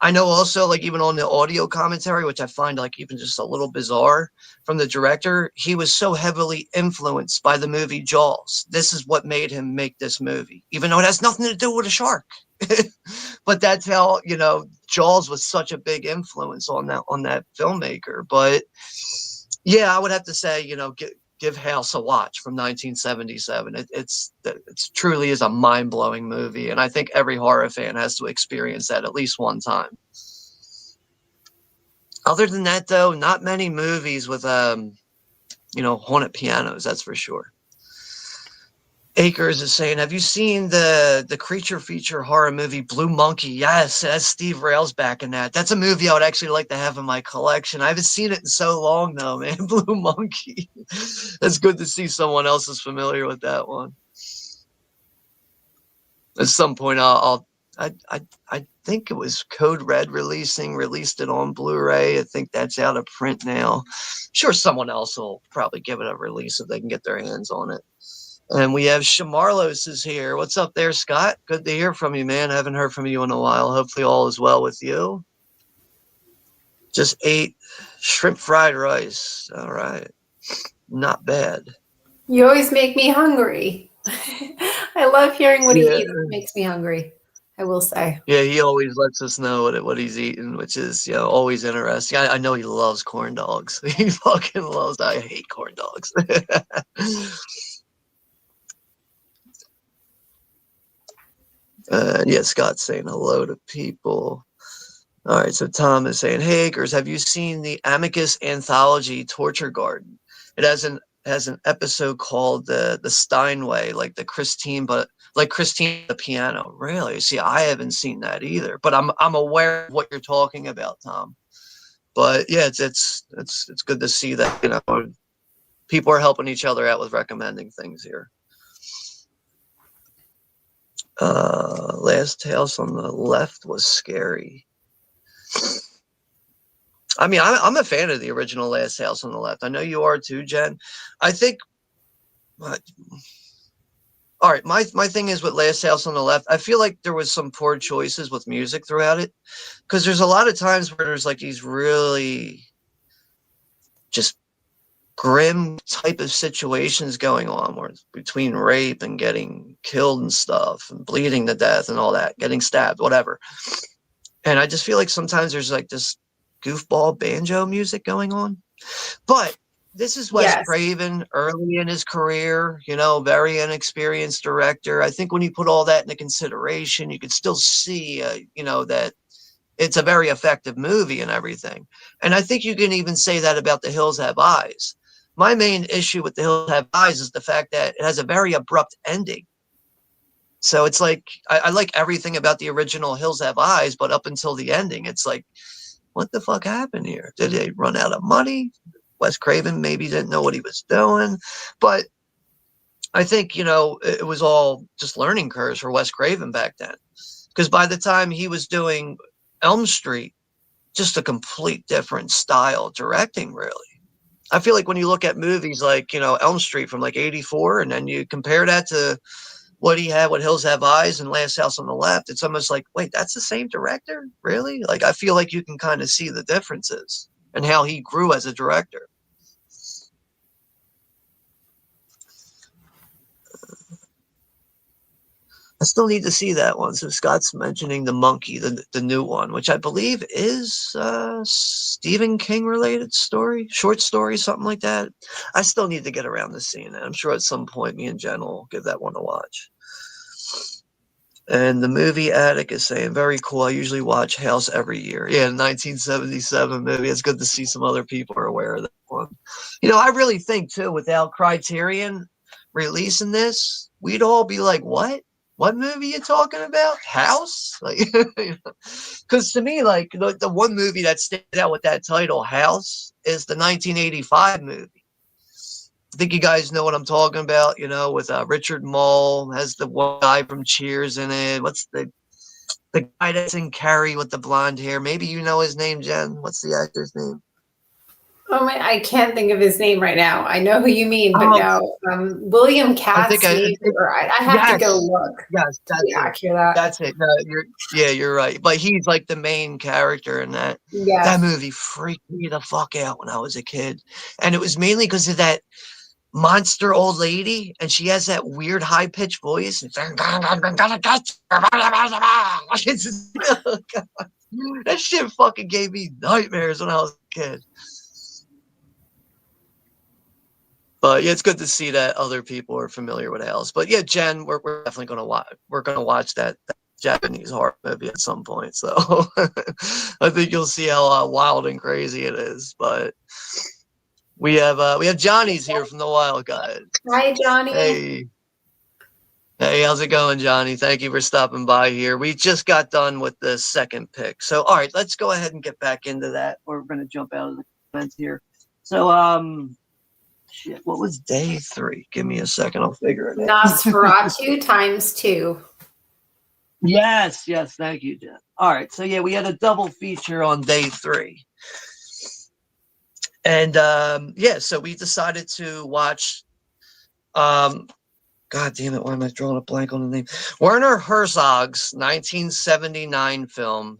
I know also, like, even on the audio commentary, which I find, like, even just a little bizarre from the director, he was so heavily influenced by the movie Jaws. This is what made him make this movie, even though it has nothing to do with a shark. But that's how, Jaws was such a big influence on that filmmaker. But yeah, I would have to say, give House a watch from 1977. It's truly is a mind blowing movie, and I think every horror fan has to experience that at least one time. Other than that, though, not many movies with haunted pianos. That's for sure. Akers is saying, have you seen the creature feature horror movie Blue Monkey? Yes, that's Steve Rails back in that. That's a movie I would actually like to have in my collection. I haven't seen it in so long, though, man. Blue Monkey. It's good to see someone else is familiar with that one. At some point, I think it was Code Red released it on Blu-ray. I think that's out of print now. I'm sure someone else will probably give it a release if they can get their hands on it. And we have Shamarlos is here. What's up there, Scott? Good to hear from you, man. I haven't heard from you in a while. Hopefully all is well with you. Just ate shrimp fried rice. All right. Not bad. You always make me hungry. I love hearing what he eats. It makes me hungry, I will say. Yeah, he always lets us know what he's eating, which is, always interesting. I know he loves corn dogs. He fucking loves. I hate corn dogs. Yeah, Scott's saying hello to people. All right, so Tom is saying, hey, Akers, have you seen the Amicus Anthology Torture Garden? It has an has an episode called the Steinway, like the Christine, but like Christine the piano. Really? See, I haven't seen that either, but I'm aware of what you're talking about, Tom. But yeah, it's good to see that, you know, people are helping each other out with recommending things here. Last House on the Left was scary. I mean, I'm a fan of the original Last House on the Left. I know you are too, Jen. I think. All right, my thing is with Last House on the Left. I feel like there was some poor choices with music throughout it, because there's a lot of times where there's like these really just grim type of situations going on, where it's between rape and getting killed and stuff, and bleeding to death and all that, getting stabbed, whatever. And I just feel like sometimes there's like this goofball banjo music going on. But this is Wes Yes. Craven early in his career, you know, very inexperienced director. I think when you put all that into consideration, you could still see, you know, that it's a very effective movie and everything. And I think you can even say that about The Hills Have Eyes. My main issue with The Hills Have Eyes is the fact that it has a very abrupt ending. So it's like, I like everything about the original Hills Have Eyes, but up until the ending, it's like, what the fuck happened here? Did they run out of money? Wes Craven maybe didn't know what he was doing. But I think, you know, it was all just learning curves for Wes Craven back then. Because by the time he was doing Elm Street, just a complete different style directing, really. I feel like when you look at movies like, you know, Elm Street from like 84, and then you compare that to what he had with Hills Have Eyes and Last House on the Left, it's almost like, wait, that's the same director? Really? Like, I feel like you can kind of see the differences and how he grew as a director. I still need to see that one. So Scott's mentioning The Monkey, the new one, which I believe is Stephen King related story, short story, something like that. I still need to get around to seeing it. I'm sure at some point me and Jen will give that one a watch. And the movie Attic is saying, very cool. I usually watch House every year. Yeah, 1977 movie. It's good to see some other people are aware of that one. You know, I really think, too, without Criterion releasing this, we'd all be like, what? What movie you talking about? House? Like, because to me, like, the one movie that stands out with that title, House, is the 1985 movie. I think you guys know what I'm talking about, you know, with Richard Mole, has the one guy from Cheers in it. What's the guy that's in Carrie with the blonde hair? Maybe you know his name, Jen. What's the actor's name? Oh my, I can't think of his name right now. I know who you mean, but Oh, no. William I think Katz, maybe, or I have to go yes, look yes, to be that's it. accurate that. That's it. No, you're right. But he's like the main character in that. That Yes. movie freaked me the fuck out when I was a kid, and it was mainly because of that monster old lady, and she has that weird high pitched voice. It's like, that shit fucking gave me nightmares when I was a kid. But yeah, it's good to see that other people are familiar with House. But yeah, Jen, we're definitely gonna watch. We're gonna watch that Japanese horror movie at some point. So I think you'll see how wild and crazy it is. But we have Johnny's here from the Wild Guys. Hi, Johnny. Hey. Hey, how's it going, Johnny? Thank you for stopping by here. We just got done with the second pick. So, all right, let's go ahead and get back into that. We're going to jump out of the comments here. So, shit, what was day 3? Give me a second. I'll figure it out. Nosferatu times 2. Yes, thank you, Jen. All right, so yeah, we had a double feature on day 3. And yeah, so we decided to watch God damn it, why am I drawing a blank on the name? Werner Herzog's 1979 film,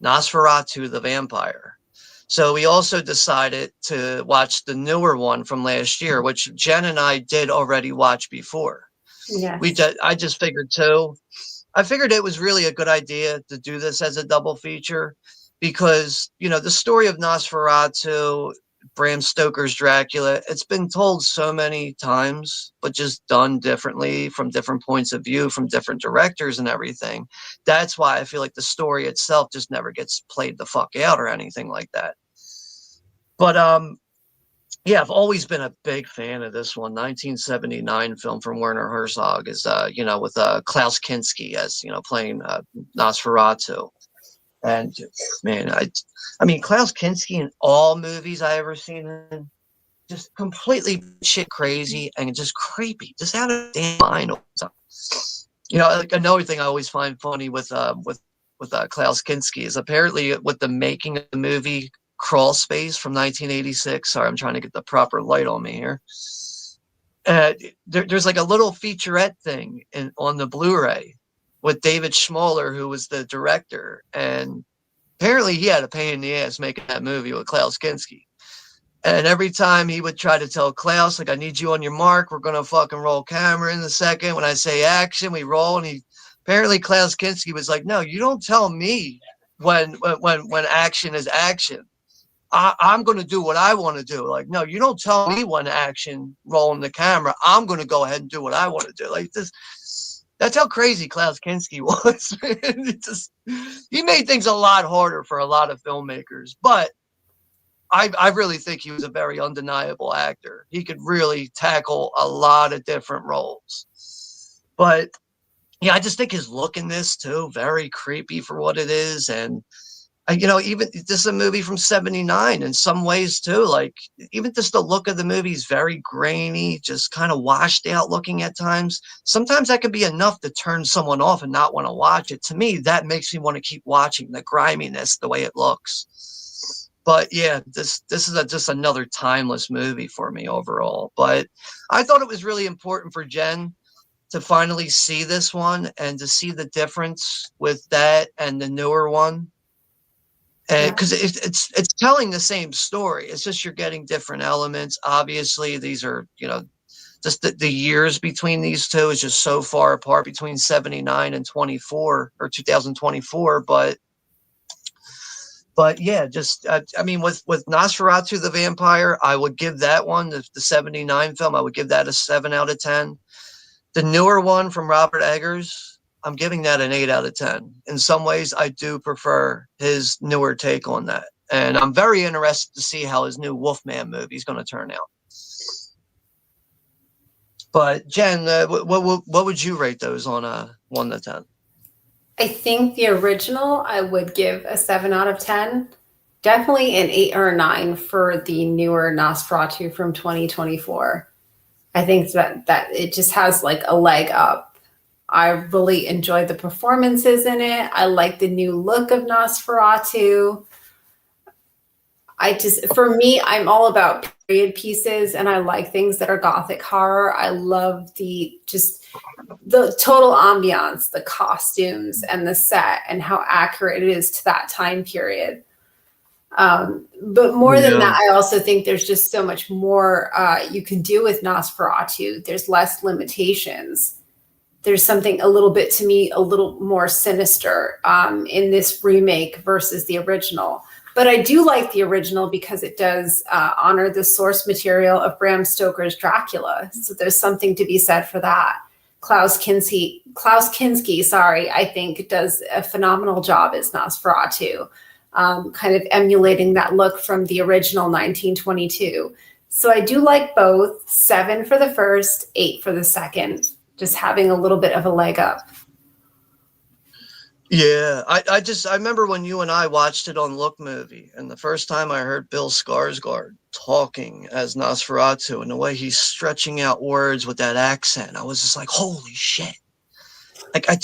Nosferatu the Vampire. So we also decided to watch the newer one from last year, which Jen and I did already watch before. Yes. I just figured too. I figured it was really a good idea to do this as a double feature because, you know, the story of Nosferatu, Bram Stoker's Dracula, it's been told so many times, but just done differently from different points of view, from different directors and everything. That's why I feel like the story itself just never gets played the fuck out or anything like that. But Yeah, I've always been a big fan of this one. 1979 film from Werner Herzog is, with Klaus Kinski as, playing Nosferatu. And man, I mean, Klaus Kinski in all movies I ever seen him, just completely shit crazy and just creepy, just out of damn mind. Like another thing I always find funny with Klaus Kinski is apparently with the making of the movie Crawl Space from 1986. Sorry, I'm trying to get the proper light on me here. There's like a little featurette thing on the Blu-ray with David Schmoller, who was the director, and apparently he had a pain in the ass making that movie with Klaus Kinski. And every time he would try to tell Klaus, like, I need you on your mark. We're going to fucking roll camera in a second. When I say action, we roll. And apparently Klaus Kinski was like, no, you don't tell me when action is action. I'm going to do what I want to do. Like, no, you don't tell me when action rolling the camera. I'm going to go ahead and do what I want to do. Like this. That's how crazy Klaus Kinski was. He made things a lot harder for a lot of filmmakers, but I really think he was a very undeniable actor. He could really tackle a lot of different roles. But yeah, I just think his look in this too, very creepy for what it is. And even this is a movie from '79 in some ways too. Like even just the look of the movie is very grainy, just kind of washed out looking at times. Sometimes that could be enough to turn someone off and not want to watch it. To me, that makes me want to keep watching the griminess, the way it looks. But yeah, this is just another timeless movie for me overall. But I thought it was really important for Jen to finally see this one and to see the difference with that and the newer one. And because it's telling the same story, it's just you're getting different elements. Obviously, these are just the years between these two is just so far apart between '79 and 24 or 2024. But yeah, just I mean, with Nosferatu the Vampire, I would give that one the '79 film. I would give that a 7 out of 10. The newer one from Robert Eggers, I'm giving that an 8 out of 10. In some ways, I do prefer his newer take on that. And I'm very interested to see how his new Wolfman movie is going to turn out. But Jen, what would you rate those on a 1 to 10? I think the original I would give a 7 out of 10. Definitely an 8 or a 9 for the newer Nosferatu from 2024. I think that it just has like a leg up. I really enjoyed the performances in it. I like the new look of Nosferatu. For me, I'm all about period pieces, and I like things that are gothic horror. I love the total ambiance, the costumes and the set, and how accurate it is to that time period. But more than that, I also think there's just so much more you can do with Nosferatu. There's less limitations. There's something a little bit, to me, a little more sinister in this remake versus the original. But I do like the original because it does honor the source material of Bram Stoker's Dracula. So there's something to be said for that. Klaus Kinski, I think does a phenomenal job as Nosferatu, kind of emulating that look from the original 1922. So I do like both. 7 for the first, 8 for the second, just having a little bit of a leg up. Yeah, I remember when you and I watched it on Look Movie, and the first time I heard Bill Skarsgård talking as Nosferatu and the way he's stretching out words with that accent, I was just like, holy shit. Like I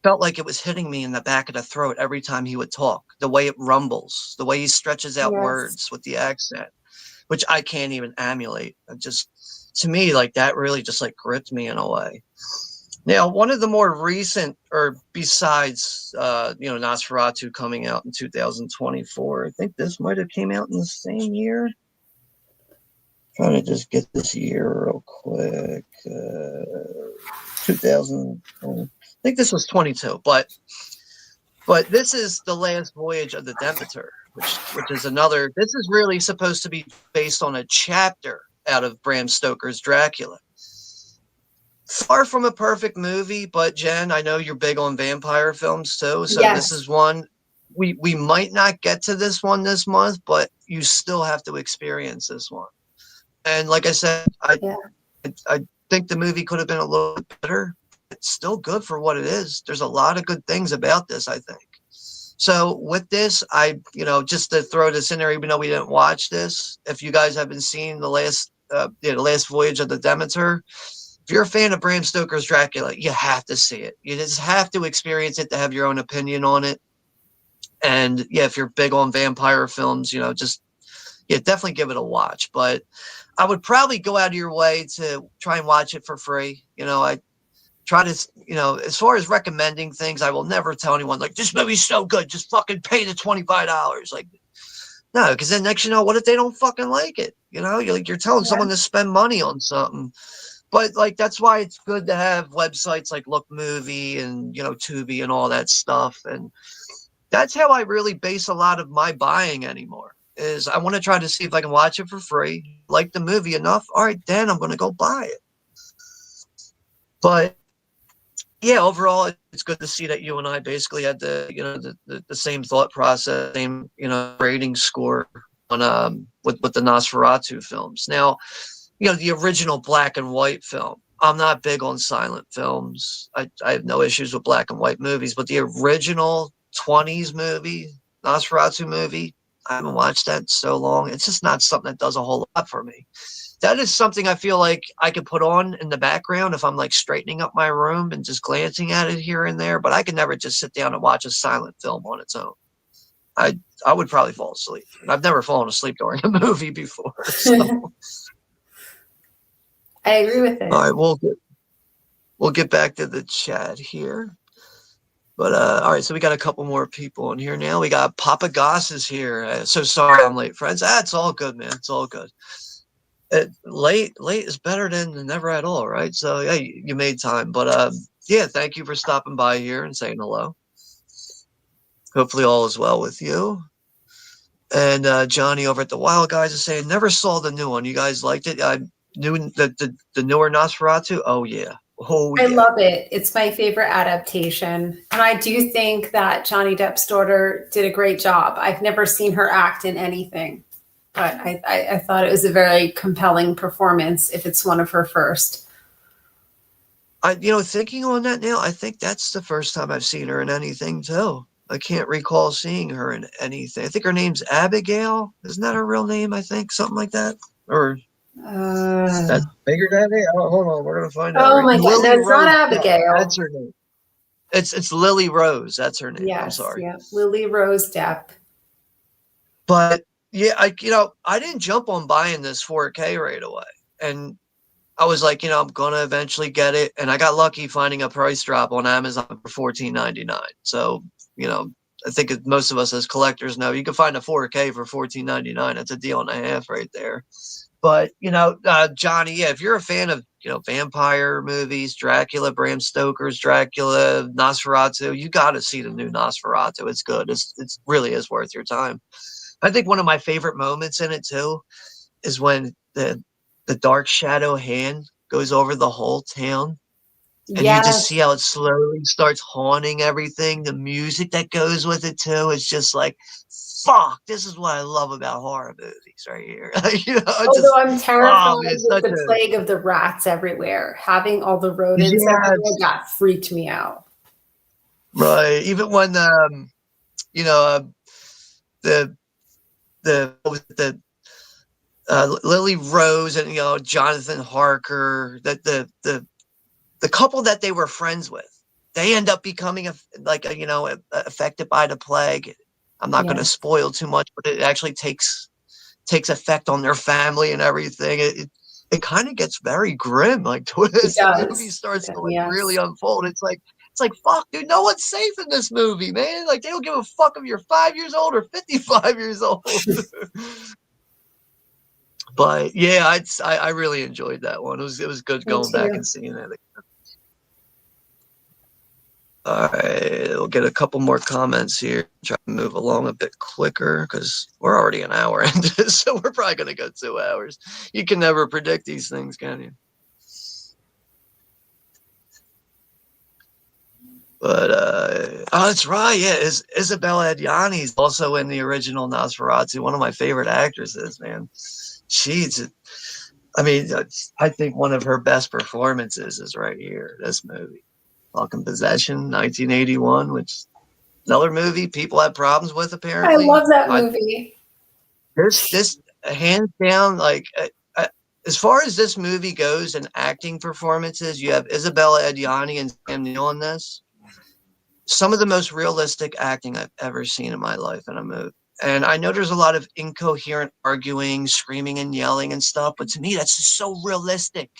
felt like it was hitting me in the back of the throat every time he would talk, the way it rumbles, the way he stretches out words with the accent, which I can't even emulate. To me, like that really just like gripped me in a way. Now, one of the more recent, or besides, Nosferatu coming out in 2024, I think this might have came out in the same year. Trying to just get this year real quick. 2000, I think this was 22, but this is The Last Voyage of the Demeter, which is another. This is really supposed to be based on a chapter out of Bram Stoker's Dracula. Far from a perfect movie, but Jen, I know you're big on vampire films too. So This is one we might not get to this one this month, but you still have to experience this one. And like I said, Yeah. I think the movie could have been a little bit better. It's still good for what it is. There's a lot of good things about this, I think. So with this, just to throw this in there, even though we didn't watch this, if you guys haven't seen the last voyage of the Demeter, if you're a fan of Bram Stoker's Dracula, you have to see it. You just have to experience it to have your own opinion on it. And yeah, if you're big on vampire films, definitely give it a watch. But I would probably go out of your way to try and watch it for free. I try to, as far as recommending things, I will never tell anyone like this movie's so good, just fucking pay the $25. Like, no, because then next, what if they don't fucking like it? You're telling someone to spend money on something. But like that's why it's good to have websites like Look Movie and Tubi and all that stuff. And that's how I really base a lot of my buying anymore. Is I want to try to see if I can watch it for free, like the movie enough. All right, then I'm going to go buy it. But yeah, overall, it's good to see that you and I basically had the same thought process, same rating score on with the Nosferatu films. Now, the original black and white film. I'm not big on silent films. I have no issues with black and white movies, but the original 20s movie, Nosferatu movie, I haven't watched that in so long. It's just not something that does a whole lot for me. That is something I feel like I could put on in the background if I'm like straightening up my room and just glancing at it here and there, but I could never just sit down and watch a silent film on its own. I would probably fall asleep. I've never fallen asleep during a movie before. So. I agree with it. All right, we'll get back to the chat here. But all right, so we got a couple more people in here now. We got Papa Goss is here. So sorry I'm late, friends. It's all good, man. It's all good. Late is better than never at all, right? So yeah, you made time. But yeah, thank you for stopping by here and saying hello. Hopefully all is well with you. And Johnny over at the Wild Guys is saying, never saw the new one. You guys liked it? New the newer Nosferatu? Oh yeah. I love it. It's my favorite adaptation. And I do think that Johnny Depp's daughter did a great job. I've never seen her act in anything, but I thought it was a very compelling performance if it's one of her first. Thinking on that now, I think that's the first time I've seen her in anything too. I can't recall seeing her in anything. I think her name's Abigail. Isn't that her real name? I think something like that. Or that's bigger than it. Oh, hold on, we're gonna find out. Oh my God, no, it's not Abigail. That's her name. It's Lily Rose. That's her name. Yes, I'm sorry. Yeah, Lily Rose Depp. But yeah, I didn't jump on buying this 4K right away, and I was like, I'm gonna eventually get it, and I got lucky finding a price drop on Amazon for $14.99. So I think most of us as collectors know you can find a 4K for $14.99. That's a deal and a half right there. But Johnny, yeah, if you're a fan of vampire movies, Dracula, Bram Stoker's Dracula, Nosferatu, you got to see the new Nosferatu. It's good. It's really is worth your time. I think one of my favorite moments in it too is when the dark shadow hand goes over the whole town. And you just see how it slowly starts haunting everything. The music that goes with it too is just like, fuck, this is what I love about horror movies right here. Although I'm terrified with the plague of the rats everywhere. Having all the rodents everywhere, that freaked me out. Right. Even when Lily Rose and Jonathan Harker, that the couple that they were friends with, they end up becoming affected by the plague. I'm not going to spoil too much, but it actually takes effect on their family and everything. It kind of gets very grim, like twist. The movie starts to really unfold. It's like fuck, dude, no one's safe in this movie, man. Like they don't give a fuck if you're 5 years old or 55 years old. But yeah, I really enjoyed that one. It was good going back and seeing it. All right, we'll get a couple more comments here. Try to move along a bit quicker because we're already an hour into this, so we're probably going to go 2 hours. You can never predict these things, can you? But oh, that's right. Yeah, Isabella Adjani's also in the original Nosferatu. One of my favorite actresses, man. I mean, I think one of her best performances is right here. This movie, fucking Possession, 1981, which another movie people have problems with. I Apparently, love that movie. this hands down, like as far as this movie goes and acting performances, you have Isabella Adjani and Sam Neill in this. Some of the most realistic acting I've ever seen in my life in a movie. And I know there's a lot of incoherent arguing, screaming, and yelling and stuff, but to me, that's just so realistic.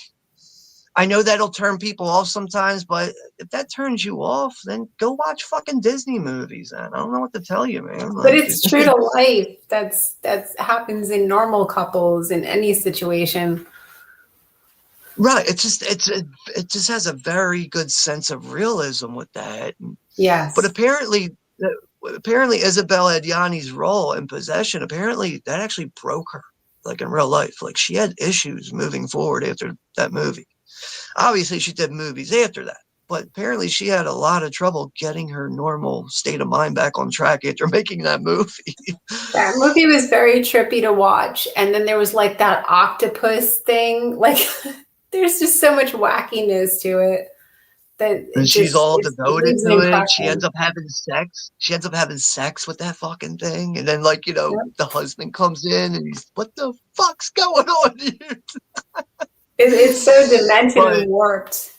I know that'll turn people off sometimes, but if that turns you off, then go watch fucking Disney movies. Then I don't know what to tell you, man. But Like, it's true to life. That's happens in normal couples in any situation. right? It just has a very good sense of realism with that. But Yes. apparently Isabella Adjani's role in Possession, apparently that actually broke her, like in real life. Like she had issues moving forward after that movie. Obviously, she did movies after that, but apparently she had a lot of trouble getting her normal state of mind back on track after making that movie. That movie was very trippy to watch. And then there was like that octopus thing. Like there's just so much wackiness to it that And it she's just all it devoted leaves an to it. She ends impression. up having sex. She ends up having sex with that fucking thing. And then, like, Yep. the husband comes in and he's, what the fuck's going on here? It's so demented But and warped.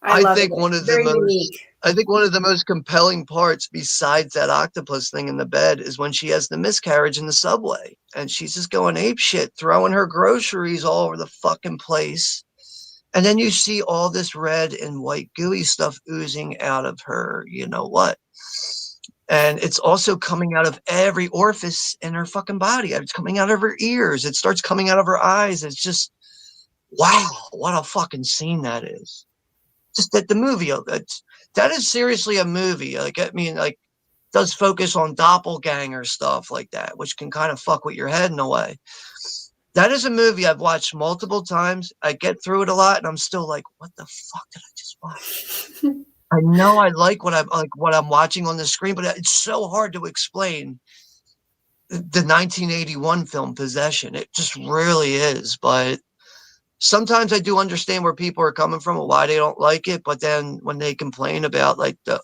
I I love think it. one of the Very most unique. I think one of the most compelling parts besides that octopus thing in the bed is when she has the miscarriage in the subway and she's just going ape shit, throwing her groceries all over the fucking place. And then you see all this red and white gooey stuff oozing out of her, you know what? And it's also coming out of every orifice in her fucking body. It's coming out of her ears. It starts coming out of her eyes. It's just, wow, what a fucking scene that is. Just that the movie, that is seriously a movie. Like, I mean, like, does focus on doppelganger stuff like that, which can kind of fuck with your head in a way. That is a movie I've watched multiple times. I get through it a lot, and I'm still like, what the fuck did I just watch? I know I like what I'm watching on the screen, but it's so hard to explain the 1981 film Possession. It just really is. But sometimes I do understand where people are coming from and why they don't like it. But then when they complain about like the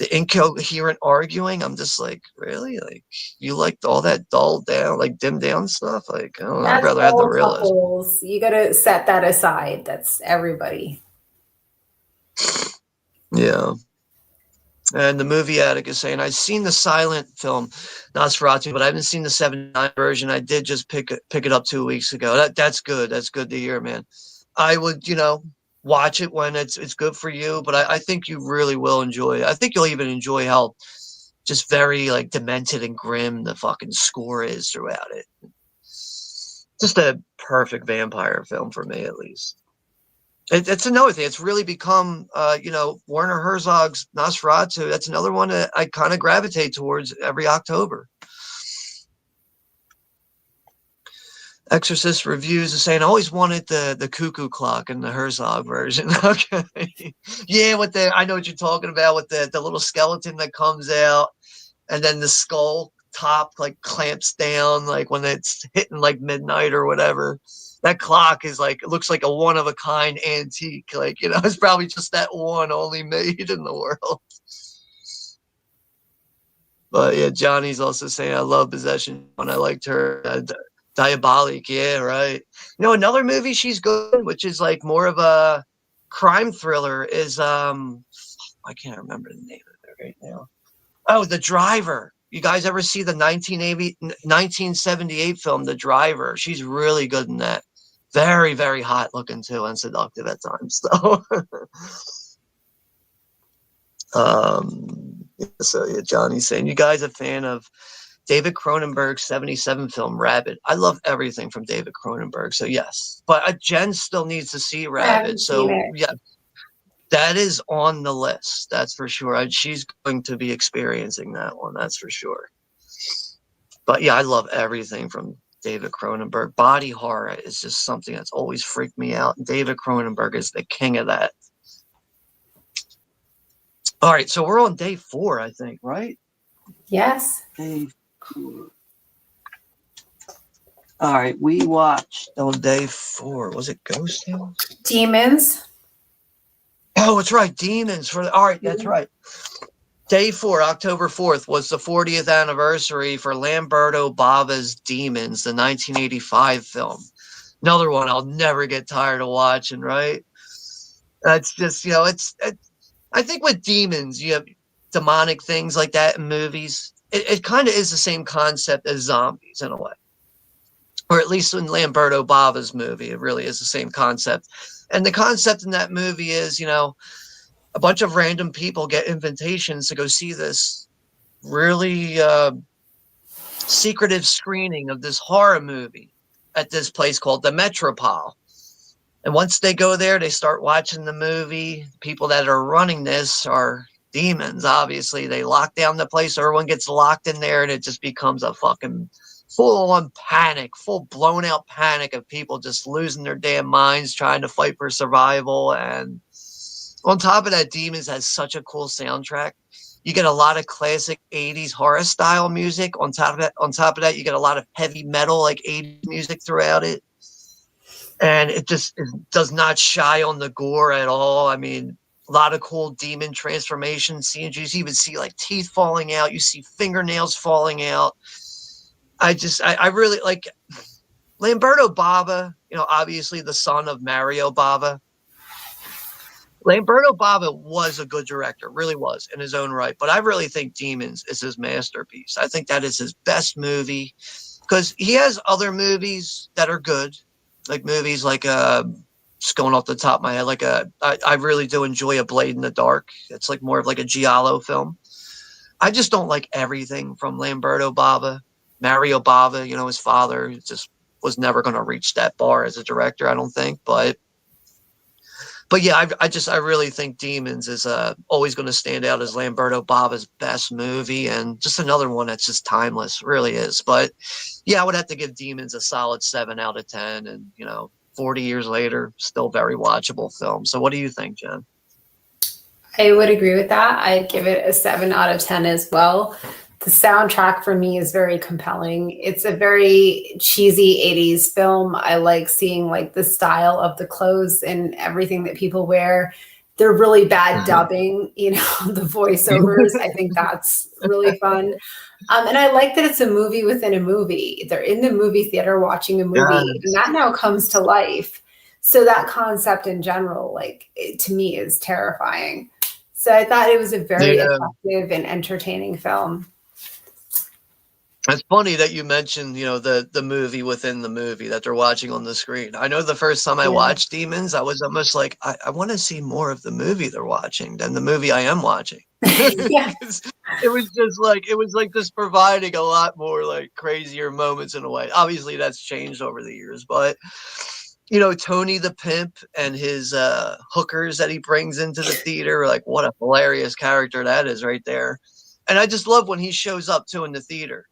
incoherent arguing, I'm just like, really? Like you liked all that dulled down, like dimmed down stuff? Like, I don't know, I'd That's rather have the all realism. couples. You got to set that aside. That's everybody. Yeah. And the movie addict is saying, I've seen the silent film Nosferatu, but I haven't seen the 79 version. I did just pick it up 2 weeks ago. That's good. That's good to hear, man. I would, watch it when it's good for you, but I think you really will enjoy it. I think you'll even enjoy how just very like demented and grim the fucking score is throughout it. Just a perfect vampire film for me, at least. It's another thing. It's really become, Werner Herzog's Nosferatu. That's another one that I kind of gravitate towards every October. Exorcist reviews are saying I always wanted the cuckoo clock in the Herzog version. Okay, yeah, I know what you're talking about with the little skeleton that comes out, and then the skull top like clamps down like when it's hitting like midnight or whatever. That clock is like, it looks like a one of a kind antique. Like, it's probably just that one only made in the world. But yeah, Johnny's also saying I love Possession and I liked her. Diabolic, yeah, right. Another movie she's good in, which is like more of a crime thriller, is I can't remember the name of it right now. Oh, The Driver. You guys ever see the 1978 film, The Driver? She's really good in that. Very, very hot looking too, and seductive at times. So, so yeah, Johnny's saying, you guys a fan of David Cronenberg's 77 film Rabbit? I love everything from David Cronenberg, so yes. But Jen still needs to see I Rabbit, haven't seen so it. yeah, that is on the list. That's for sure. She's going to be experiencing that one. That's for sure. But yeah, I love everything from David Cronenberg. Body horror is just something that's always freaked me out. David Cronenberg is the king of that. All right, so we're on day 4, I think, right? Yes. Day 4. All right, we watched on day 4. Was it Ghost House? Demons. Oh, it's right. Demons. All right, that's right. Day 4, October 4th, was the 40th anniversary for Lamberto Bava's Demons, the 1985 film. Another one I'll never get tired of watching, right? It's just, I think with demons, you have demonic things like that in movies. It kind of is the same concept as zombies in a way. Or at least in Lamberto Bava's movie, it really is the same concept. And the concept in that movie is, a bunch of random people get invitations to go see this really secretive screening of this horror movie at this place called the Metropole. And once they go there, they start watching the movie. People that are running this are demons, obviously. They lock down the place. Everyone gets locked in there, and it just becomes a fucking full-on panic, full blown-out panic of people just losing their damn minds trying to fight for survival. And on top of that, Demons has such a cool soundtrack. You get a lot of classic 80s horror style music. On top of that, you get a lot of heavy metal, like 80s music throughout it. And it does not shy on the gore at all. I mean, a lot of cool demon transformation scenes. You even see like teeth falling out. You see fingernails falling out. I really like Lamberto Bava, obviously the son of Mario Bava. Lamberto Bava was a good director, really was in his own right. But I really think Demons is his masterpiece. I think that is his best movie because he has other movies that are good. Like movies like just going off the top of my head, like I really do enjoy A Blade in the Dark. It's like more of like a giallo film. I just don't like everything from Lamberto Bava. Mario Bava, his father just was never going to reach that bar as a director, I don't think. But yeah, I really think Demons is always going to stand out as Lamberto Bava's best movie, and just another one that's just timeless, really is. But yeah, I would have to give Demons a solid 7 out of 10, and 40 years later, still very watchable film. So what do you think, Jen? I would agree with that. I'd give it a 7 out of 10 as well. The soundtrack for me is very compelling. It's a very cheesy 80s film. I like seeing like the style of the clothes and everything that people wear. They're really bad dubbing, the voiceovers. I think that's really fun. And I like that it's a movie within a movie. They're in the movie theater watching a movie, and that now comes to life. So that concept in general, to me, is terrifying. So I thought it was a very effective and entertaining film. It's funny that you mentioned, the movie within the movie that they're watching on the screen. I know the first time I watched Demons, I was almost like, I want to see more of the movie they're watching than the movie I am watching. It was just providing a lot more like crazier moments in a way. Obviously, that's changed over the years, but Tony the Pimp and his hookers that he brings into the theater, like what a hilarious character that is right there. And I just love when he shows up too in the theater.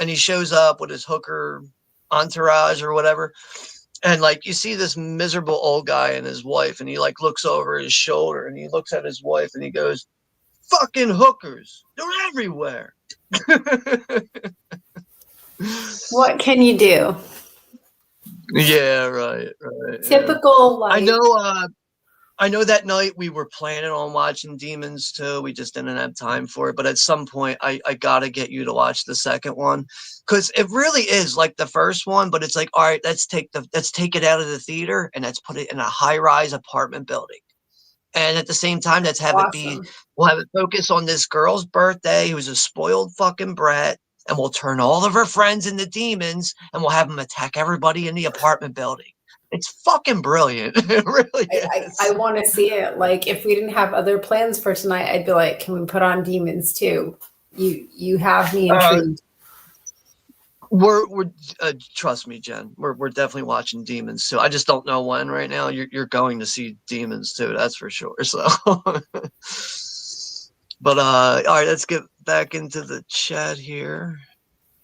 And he shows up with his hooker entourage or whatever. And like you see this miserable old guy and his wife, and he like looks over his shoulder and he looks at his wife and he goes, "Fucking hookers. They're everywhere." What can you do? Yeah, right. Typical yeah. I know that night we were planning on watching Demons too. We just didn't have time for it. But at some point, I got to get you to watch the second one because it really is like the first one. But it's like, all right, let's take it out of the theater and let's put it in a high-rise apartment building. And at the same time, we'll have it focus on this girl's birthday who's a spoiled fucking brat. And we'll turn all of her friends into demons and we'll have them attack everybody in the apartment building. It's fucking brilliant. It really is. I want to see it. Like, if we didn't have other plans for tonight, I'd be like, can we put on Demons too? You have me intrigued. We're trust me, Jen. We're definitely watching Demons too. I just don't know when right now. You're going to see Demons too. That's for sure. So, but all right, let's get back into the chat here.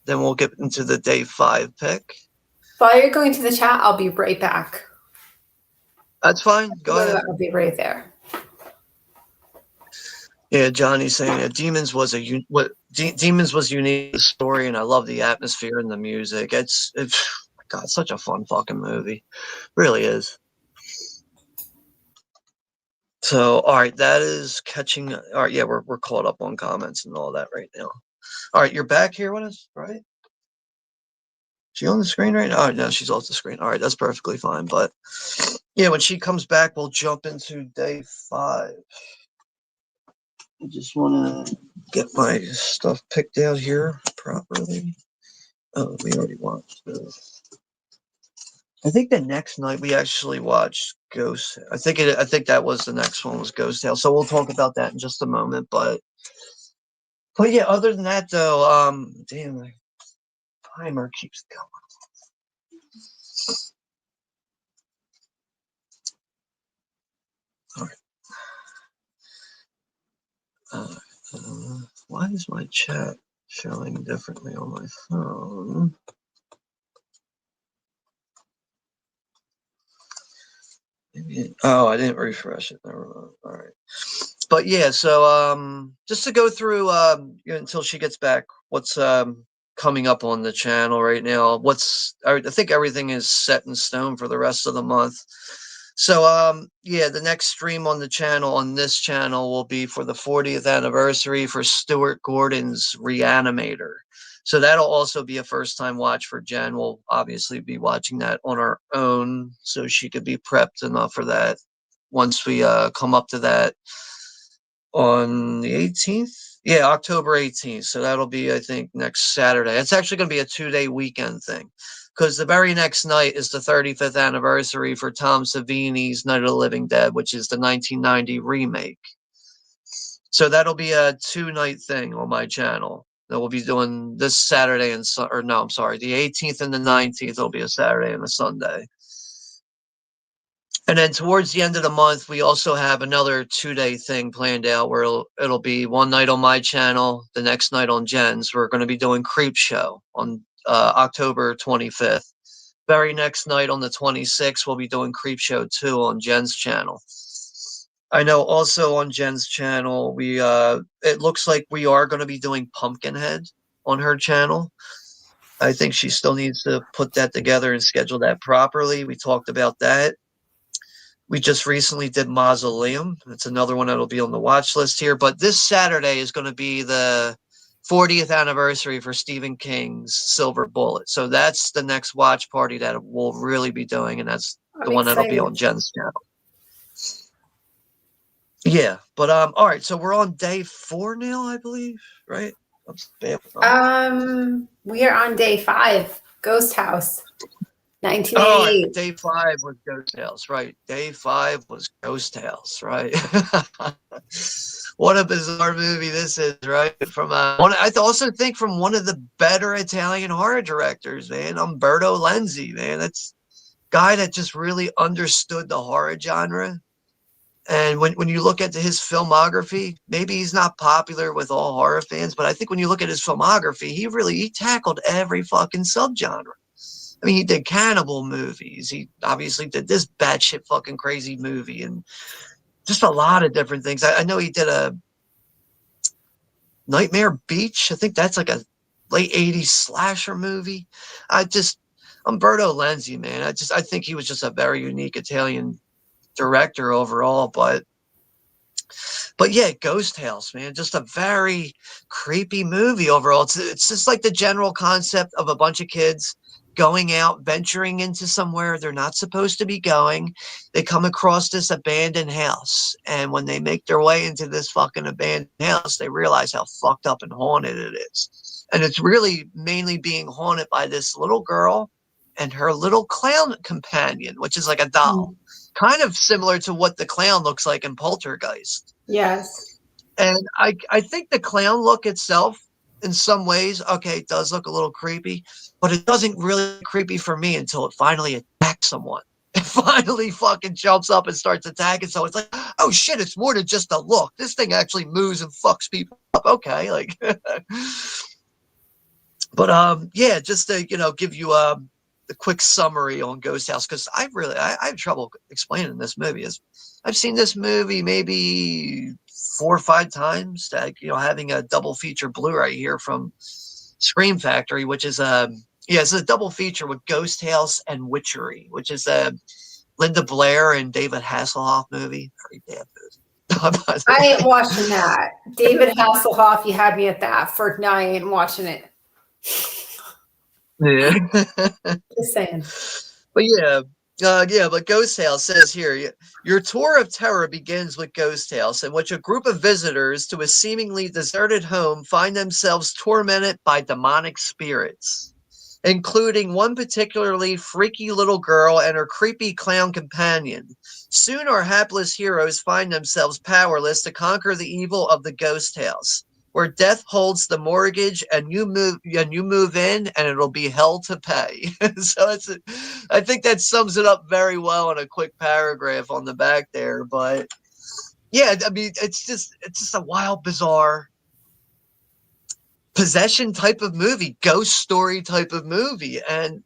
Then we'll get into the day 5 pick. While you're going to the chat, I'll be right back. That's fine. Go ahead. I'll be right there. Yeah, Johnny's saying that Demons was Demons was unique story, and I love the atmosphere and the music. God, such a fun fucking movie. Really is. So, all right, that is catching. All right, yeah, we're caught up on comments and all that right now. All right, you're back here with us, right? She on the screen right now? Oh, no, she's off the screen. All right, that's perfectly fine. But yeah, when she comes back, we'll jump into day 5. I just want to get my stuff picked out here properly. Oh, we already watched this. I think the next night we actually watched Ghost. I think that was the next one was Ghost Tale. So we'll talk about that in just a moment. But yeah, other than that though, damn, my timer keeps going. All right. Why is my chat showing differently on my phone? Maybe, oh, I didn't refresh it. Never mind. All right. But yeah, so just to go through until she gets back, what's coming up on the channel right now? I think everything is set in stone for the rest of the month. So yeah, the next stream on the channel on this channel will be for the 40th anniversary for Stuart Gordon's Reanimator. So that'll also be a first time watch for Jen. We'll obviously be watching that on our own so she could be prepped enough for that once we come up to that on the 18th. Yeah, October 18th. So that'll be, I think, next Saturday. It's actually going to be a 2-day weekend thing because the very next night is the 35th anniversary for Tom Savini's Night of the Living Dead, which is the 1990 remake. So that'll be a 2-night thing on my channel that we'll be doing this Saturday and the 18th and the 19th. It'll be a Saturday and a Sunday. And then towards the end of the month, we also have another 2-day thing planned out where it'll be one night on my channel, the next night on Jen's. We're going to be doing Creep Show on October 25th. Very next night on the 26th, we'll be doing Creep Show 2 on Jen's channel. I know also on Jen's channel, it looks like we are going to be doing Pumpkinhead on her channel. I think she still needs to put that together and schedule that properly. We talked about that. We just recently did Mausoleum. That's another one that'll be on the watch list here. But this Saturday is going to be the 40th anniversary for Stephen King's Silver Bullet. So that's the next watch party that we'll really be doing, and that's the one that'll be on Jen's channel. Yeah, but all right. So we're on day 4 now, I believe, right? We are on day 5, Ghost House, 1988. Oh, day 5 was Ghost Tales, right? Day 5 was Ghost Tales, right? What a bizarre movie this is, right? I also think from one of the better Italian horror directors, man, Umberto Lenzi, man. That's a guy that just really understood the horror genre. And when you look at his filmography, maybe he's not popular with all horror fans, but I think when you look at his filmography, he tackled every fucking subgenre. I mean, he did cannibal movies. He obviously did this batshit fucking crazy movie and just a lot of different things. I know he did a Nightmare Beach. I think that's like a late 80s slasher movie. Umberto Lenzi, man. I think he was just a very unique Italian director overall, but yeah, Ghost Tales, man, just a very creepy movie overall. It's just like the general concept of a bunch of kids going out, venturing into somewhere they're not supposed to be going. They come across this abandoned house, and when they make their way into this fucking abandoned house, they realize how fucked up and haunted it is. And it's really mainly being haunted by this little girl and her little clown companion, which is like a doll. Kind of similar to what the clown looks like in Poltergeist. Yes. And I think the clown look itself, in some ways, okay, it does look a little creepy, but it doesn't really creepy for me until it finally attacks someone. It finally fucking jumps up and starts attacking. So it's like, oh shit, it's more than just a look. This thing actually moves and fucks people up. Okay, like, but yeah, just to give you the quick summary on Ghost House, because I have trouble explaining this movie. I've seen this movie maybe 4 or 5 times. Having a double feature Blu-ray here from Scream Factory, which is Yeah, it's a double feature with Ghost House and Witchery, which is a Linda Blair and David Hasselhoff movie. Very bad movie, by the I ain't way. watching that. David Hasselhoff, you had me at that. For now, I ain't watching it. Yeah. Just saying. But yeah, but Ghost House says here, your tour of terror begins with Ghost House, in which a group of visitors to a seemingly deserted home find themselves tormented by demonic spirits, including one particularly freaky little girl and her creepy clown companion. Soon our hapless heroes find themselves powerless to conquer the evil of the ghost house, where death holds the mortgage and you move in and it'll be hell to pay. So I think that sums it up very well in a quick paragraph on the back there. But yeah, I mean it's just a wild, bizarre possession type of movie, ghost story type of movie. And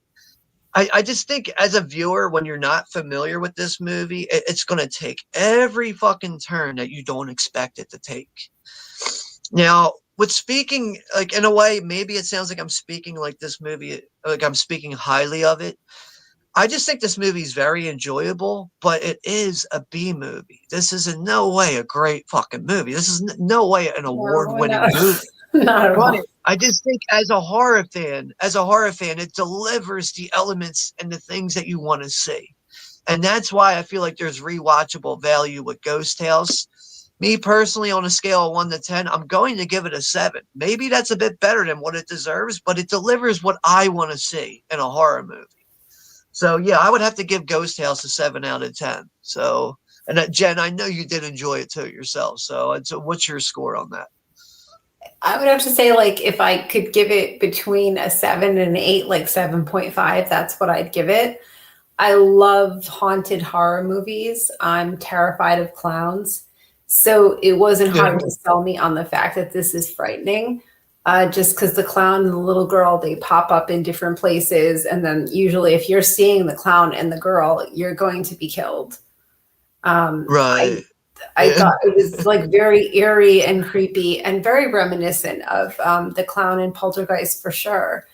I just think as a viewer, when you're not familiar with this movie, it's going to take every fucking turn that you don't expect it to take. Now, with speaking, like in a way, maybe it sounds like I'm speaking like this movie, like I'm speaking highly of it. I just think this movie is very enjoyable, but it is a B movie. This is in no way a great fucking movie. This is no way an No, award-winning movie. not at But all. I just think as a horror fan, it delivers the elements and the things that you want to see. And that's why I feel like there's rewatchable value with Ghost House. Me personally, on a scale of 1 to 10, I'm going to give it a 7. Maybe that's a bit better than what it deserves, but it delivers what I want to see in a horror movie. So yeah, I would have to give Ghost House a 7 out of 10. So, and Jen, I know you did enjoy it too yourself. So what's your score on that? I would have to say, like, if I could give it between a 7 and an 8, like 7.5, that's what I'd give it. I love haunted horror movies. I'm terrified of clowns. So it wasn't hard to sell me on the fact that this is frightening. Just because the clown and the little girl, they pop up in different places. And then usually if you're seeing the clown and the girl, you're going to be killed. Right. I thought it was like very eerie and creepy and very reminiscent of the clown in Poltergeist for sure.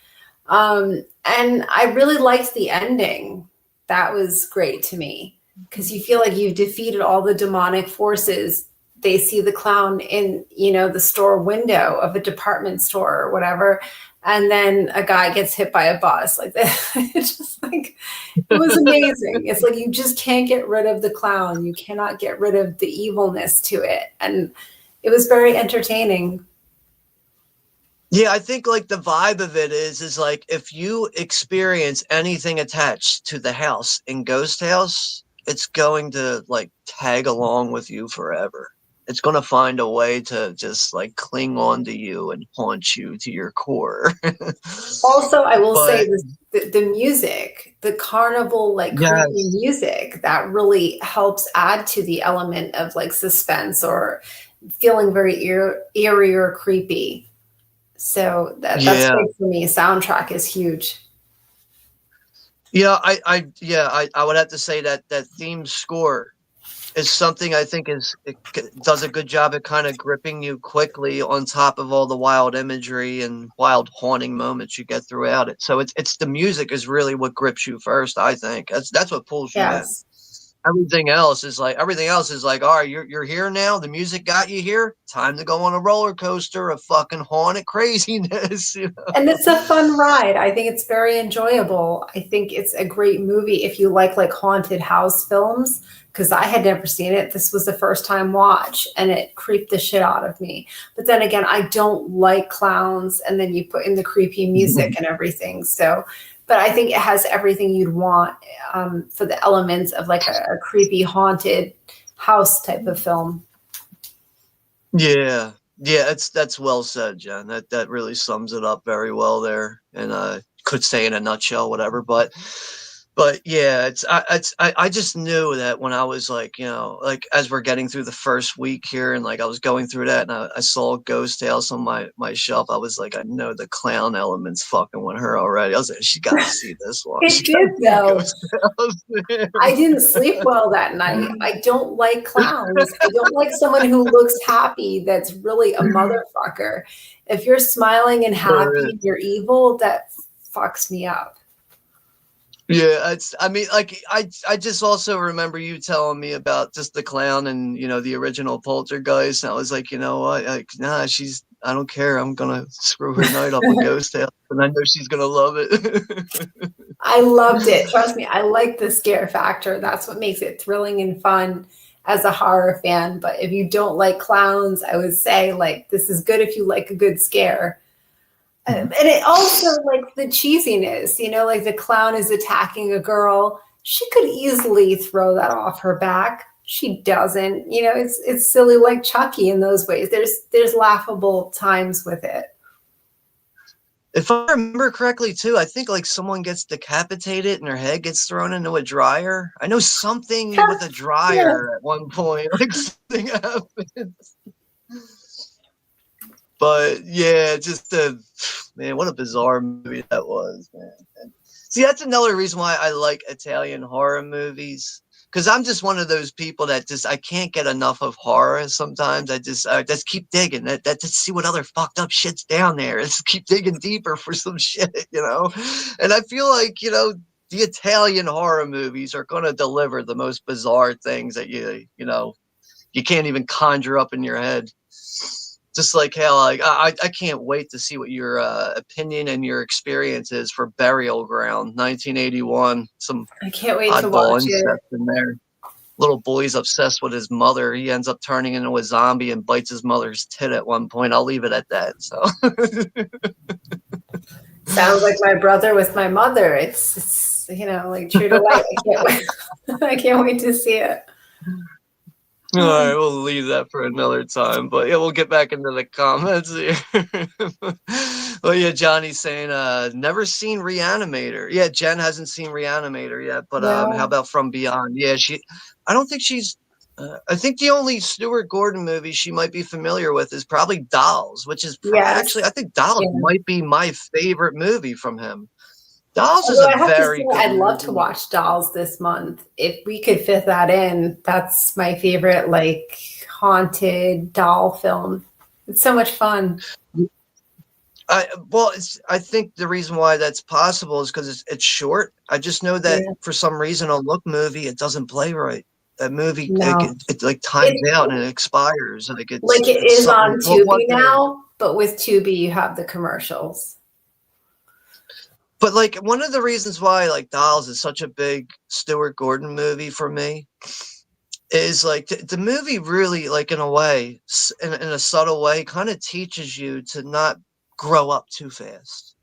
And I really liked the ending. That was great to me because you feel like you've defeated all the demonic forces. They see the clown in, the store window of a department store or whatever. And then a guy gets hit by a bus like that. It's just like, it was amazing. It's like, you just can't get rid of the clown. You cannot get rid of the evilness to it. And it was very entertaining. Yeah, I think like the vibe of it is like if you experience anything attached to the house in Ghost House, it's going to like tag along with you forever. It's going to find a way to just like cling on to you and haunt you to your core. Also, I will say But this, the music, the carnival, like creepy yes, music, that really helps add to the element of like suspense or feeling very eerie or creepy. So that's yeah. great for me. Soundtrack is huge. Yeah, I would have to say that that theme score is something I think does a good job at kind of gripping you quickly on top of all the wild imagery and wild haunting moments you get throughout it. So it's the music is really what grips you first, I think. That's what pulls you in. Yes. Everything else is like, all right, you're here now. The music got you here. Time to go on a roller coaster of fucking haunted craziness. And it's a fun ride. I think it's very enjoyable. I think it's a great movie if you like haunted house films, because I had never seen it. This was the first time watch and it creeped the shit out of me. But then again, I don't like clowns, and then you put in the creepy music and everything. So, but I think it has everything you'd want for the elements of like a creepy haunted house type of film. Yeah. Yeah, that's well said, Jen. That really sums it up very well there. And could say in a nutshell, whatever. But yeah, I just knew that when I was like, like as we're getting through the first week here, and like I was going through that, and I saw Ghost Tales on my shelf. I was like, I know the clown element's fucking with her already. I was like, she got to see this one. It She got to did see though. Ghost Tales. I didn't sleep well that night. I don't like clowns. I don't like someone who looks happy that's really a motherfucker. If you're smiling and happy and you're evil, that fucks me up. Yeah, I mean, like I just also remember you telling me about just the clown and the original Poltergeist. And I was like, you know what? Like, nah, I don't care. I'm gonna screw her night up with Ghost Tale, and I know she's gonna love it. I loved it. Trust me, I like the scare factor. That's what makes it thrilling and fun as a horror fan. But if you don't like clowns, I would say like this is good if you like a good scare. And it also like the cheesiness, like the clown is attacking a girl. She could easily throw that off her back. She doesn't. It's silly like Chucky in those ways. There's laughable times with it. If I remember correctly, too, I think like someone gets decapitated and her head gets thrown into a dryer. I know something with a dryer at one point, like something happens. But yeah, just man, what a bizarre movie that was, man. And see, that's another reason why I like Italian horror movies. Because I'm just one of those people that I can't get enough of horror. Sometimes I just keep digging. That just see what other fucked up shit's down there. Just keep digging deeper for some shit, And I feel like the Italian horror movies are going to deliver the most bizarre things that you can't even conjure up in your head. Just like how I can't wait to see what your opinion and your experience is for Burial Ground, 1981. Some I can't wait to oddball watch incest it. in there. Little boy's obsessed with his mother. He ends up turning into a zombie and bites his mother's tit at one point. I'll leave it at that. So Sounds like my brother with my mother. It's like true to life. I can't wait. I can't wait to see it. all right, we'll leave that for another time. But yeah, we'll get back into the comments here. Well, yeah, Johnny's saying never seen Reanimator. Yeah, Jen hasn't seen Reanimator yet, but how No. about From Beyond? Yeah, I don't think she's I think the only Stuart Gordon movie she might be familiar with is probably Dolls, which is Yes. actually I think Dolls Yeah. might be my favorite movie from him. Dolls is Although a I have to very say, good I'd love to movie. watch Dolls this month. If we could fit that in, that's my favorite, like, haunted doll film. It's so much fun. I think the reason why that's possible is because it's short. I just know that Yeah. for some reason on Look movie it doesn't play right. That movie No. it like times out and it expires. Like It it's is something. on What Tubi day? now, but with Tubi, you have the commercials. But like one of the reasons why like Dolls is such a big Stuart Gordon movie for me is like the movie really like in a way in a subtle way kind of teaches you to not grow up too fast,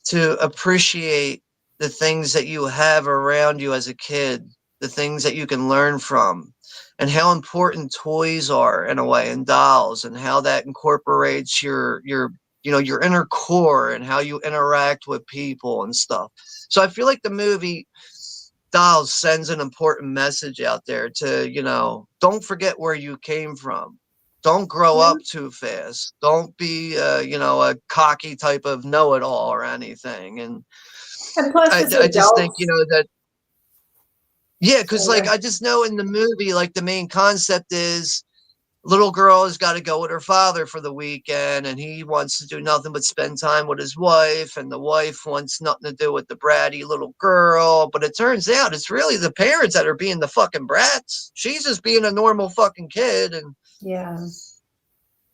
to appreciate the things that you have around you as a kid, the things that you can learn from, and how important toys are in a way, and dolls, and how that incorporates your inner core and how you interact with people and stuff. So I feel like the movie Dolls sends an important message out there to, don't forget where you came from. Don't grow Yeah. up too fast. Don't be, a cocky type of know-it-all or anything. And And plus, it's I just think, adults. that, yeah, because like So, I just know in the movie, like the main concept is little girl has got to go with her father for the weekend, and he wants to do nothing but spend time with his wife, and the wife wants nothing to do with the bratty little girl. But it turns out it's really the parents that are being the fucking brats. She's just being a normal fucking kid. And yeah.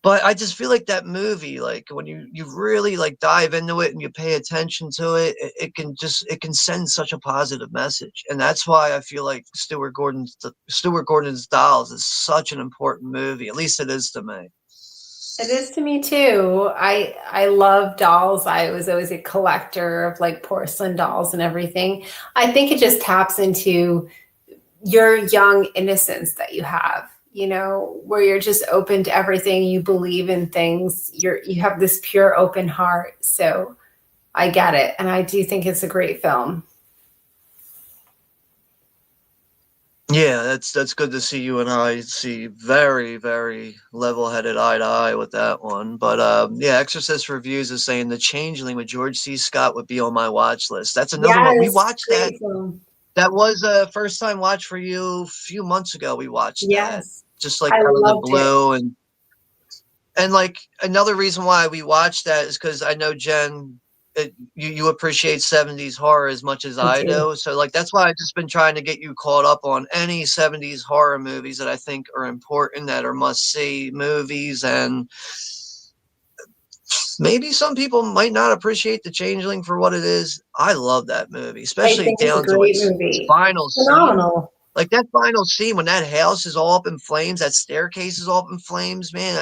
but I just feel like that movie, like when you really like dive into it and you pay attention to it, it can send such a positive message. And that's why I feel like Stuart Gordon's Dolls is such an important movie. At least it is to me. It is to me too. I love dolls. I was always a collector of like porcelain dolls and everything. I think it just taps into your young innocence that you have, where you're just open to everything, you believe in things, you have this pure open heart. So I get it, and I do think it's a great film. Yeah, that's good to see you and I see very, very level-headed eye to eye with that one. But yeah, Exorcist Reviews is saying The Changeling with George C. Scott would be on my watch list. That's another one. We Yes, watched that. great film. That was a first time watch for you a few months ago. We watched that Yes, just like I out of the loved it. blue. And like another reason why we watched that is because I know Jen you appreciate 70s horror as much as I I do. do. So like that's why I've just been trying to get you caught up on any 70s horror movies that I think are important, that are must see movies. And maybe some people might not appreciate The Changeling for what it is. I love that movie, I especially think it's a down to great its movie. final scene. Phenomenal. Like that final scene when that house is all up in flames, that staircase is all up in flames, man.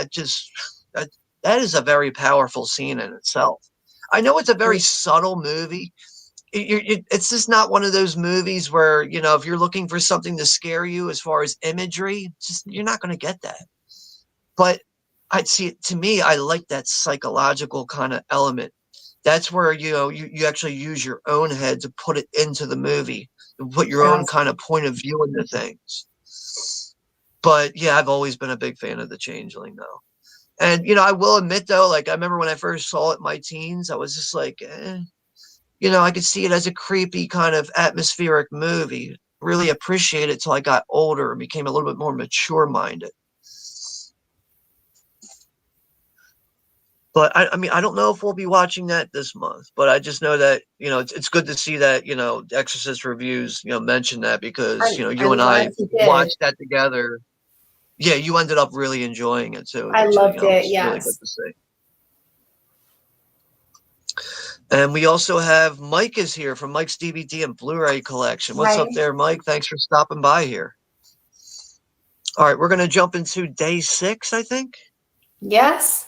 That, that is a very powerful scene in itself. I know it's a very subtle movie. It's just not one of those movies where, you know, if you're looking for something to scare you as far as imagery, just you're not going to get that. But I'd see it, to me, I like that psychological kind of element. That's where, you know, you actually use your own head to put it into the movie, to put your own Yes. kind of point of view into things. But yeah, I've always been a big fan of The Changeling, though. And, you know, I will admit, though, like I remember when I first saw it in my teens, I was just like, you know, I could see it as a creepy kind of atmospheric movie. Really appreciate it till I got older and became a little bit more mature minded. But I mean, I don't know if we'll be watching that this month, but I just know that, you know, it's good to see that, you know, Exorcist reviews, you know, mention that because, you know, you I'm and glad I you did. watched that together. Yeah, you ended up really enjoying it too, I which, you loved know, it. is really good Yes. to see. And we also have Mike is here from Mike's DVD and Blu-ray collection. What's up Right. there, Mike? Thanks for stopping by here. All right, we're going to jump into day 6, I think. Yes.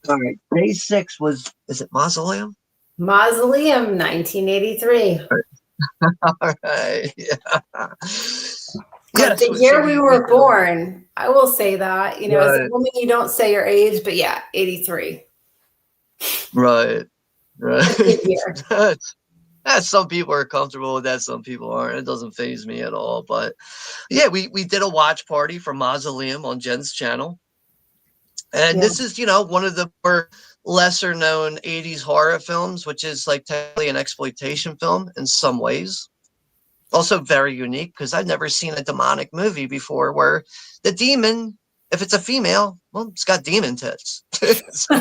All right, day 6 was, is it Mausoleum? Mausoleum, 1983. All right, yeah. But Yes, the so year we we were did a, born, I will say that. You know, as a right, woman, you don't say your age, but yeah, 83. right, right. A good year. That's some people are comfortable with that, some people aren't. It doesn't faze me at all. But yeah, we did a watch party for Mausoleum on Jen's channel. And Yeah. this is, you know, one of the more lesser known 80s horror films, which is like technically an exploitation film in some ways. Also very unique because I've never seen a demonic movie before where the demon, if it's a female, well, it's got demon tits. So,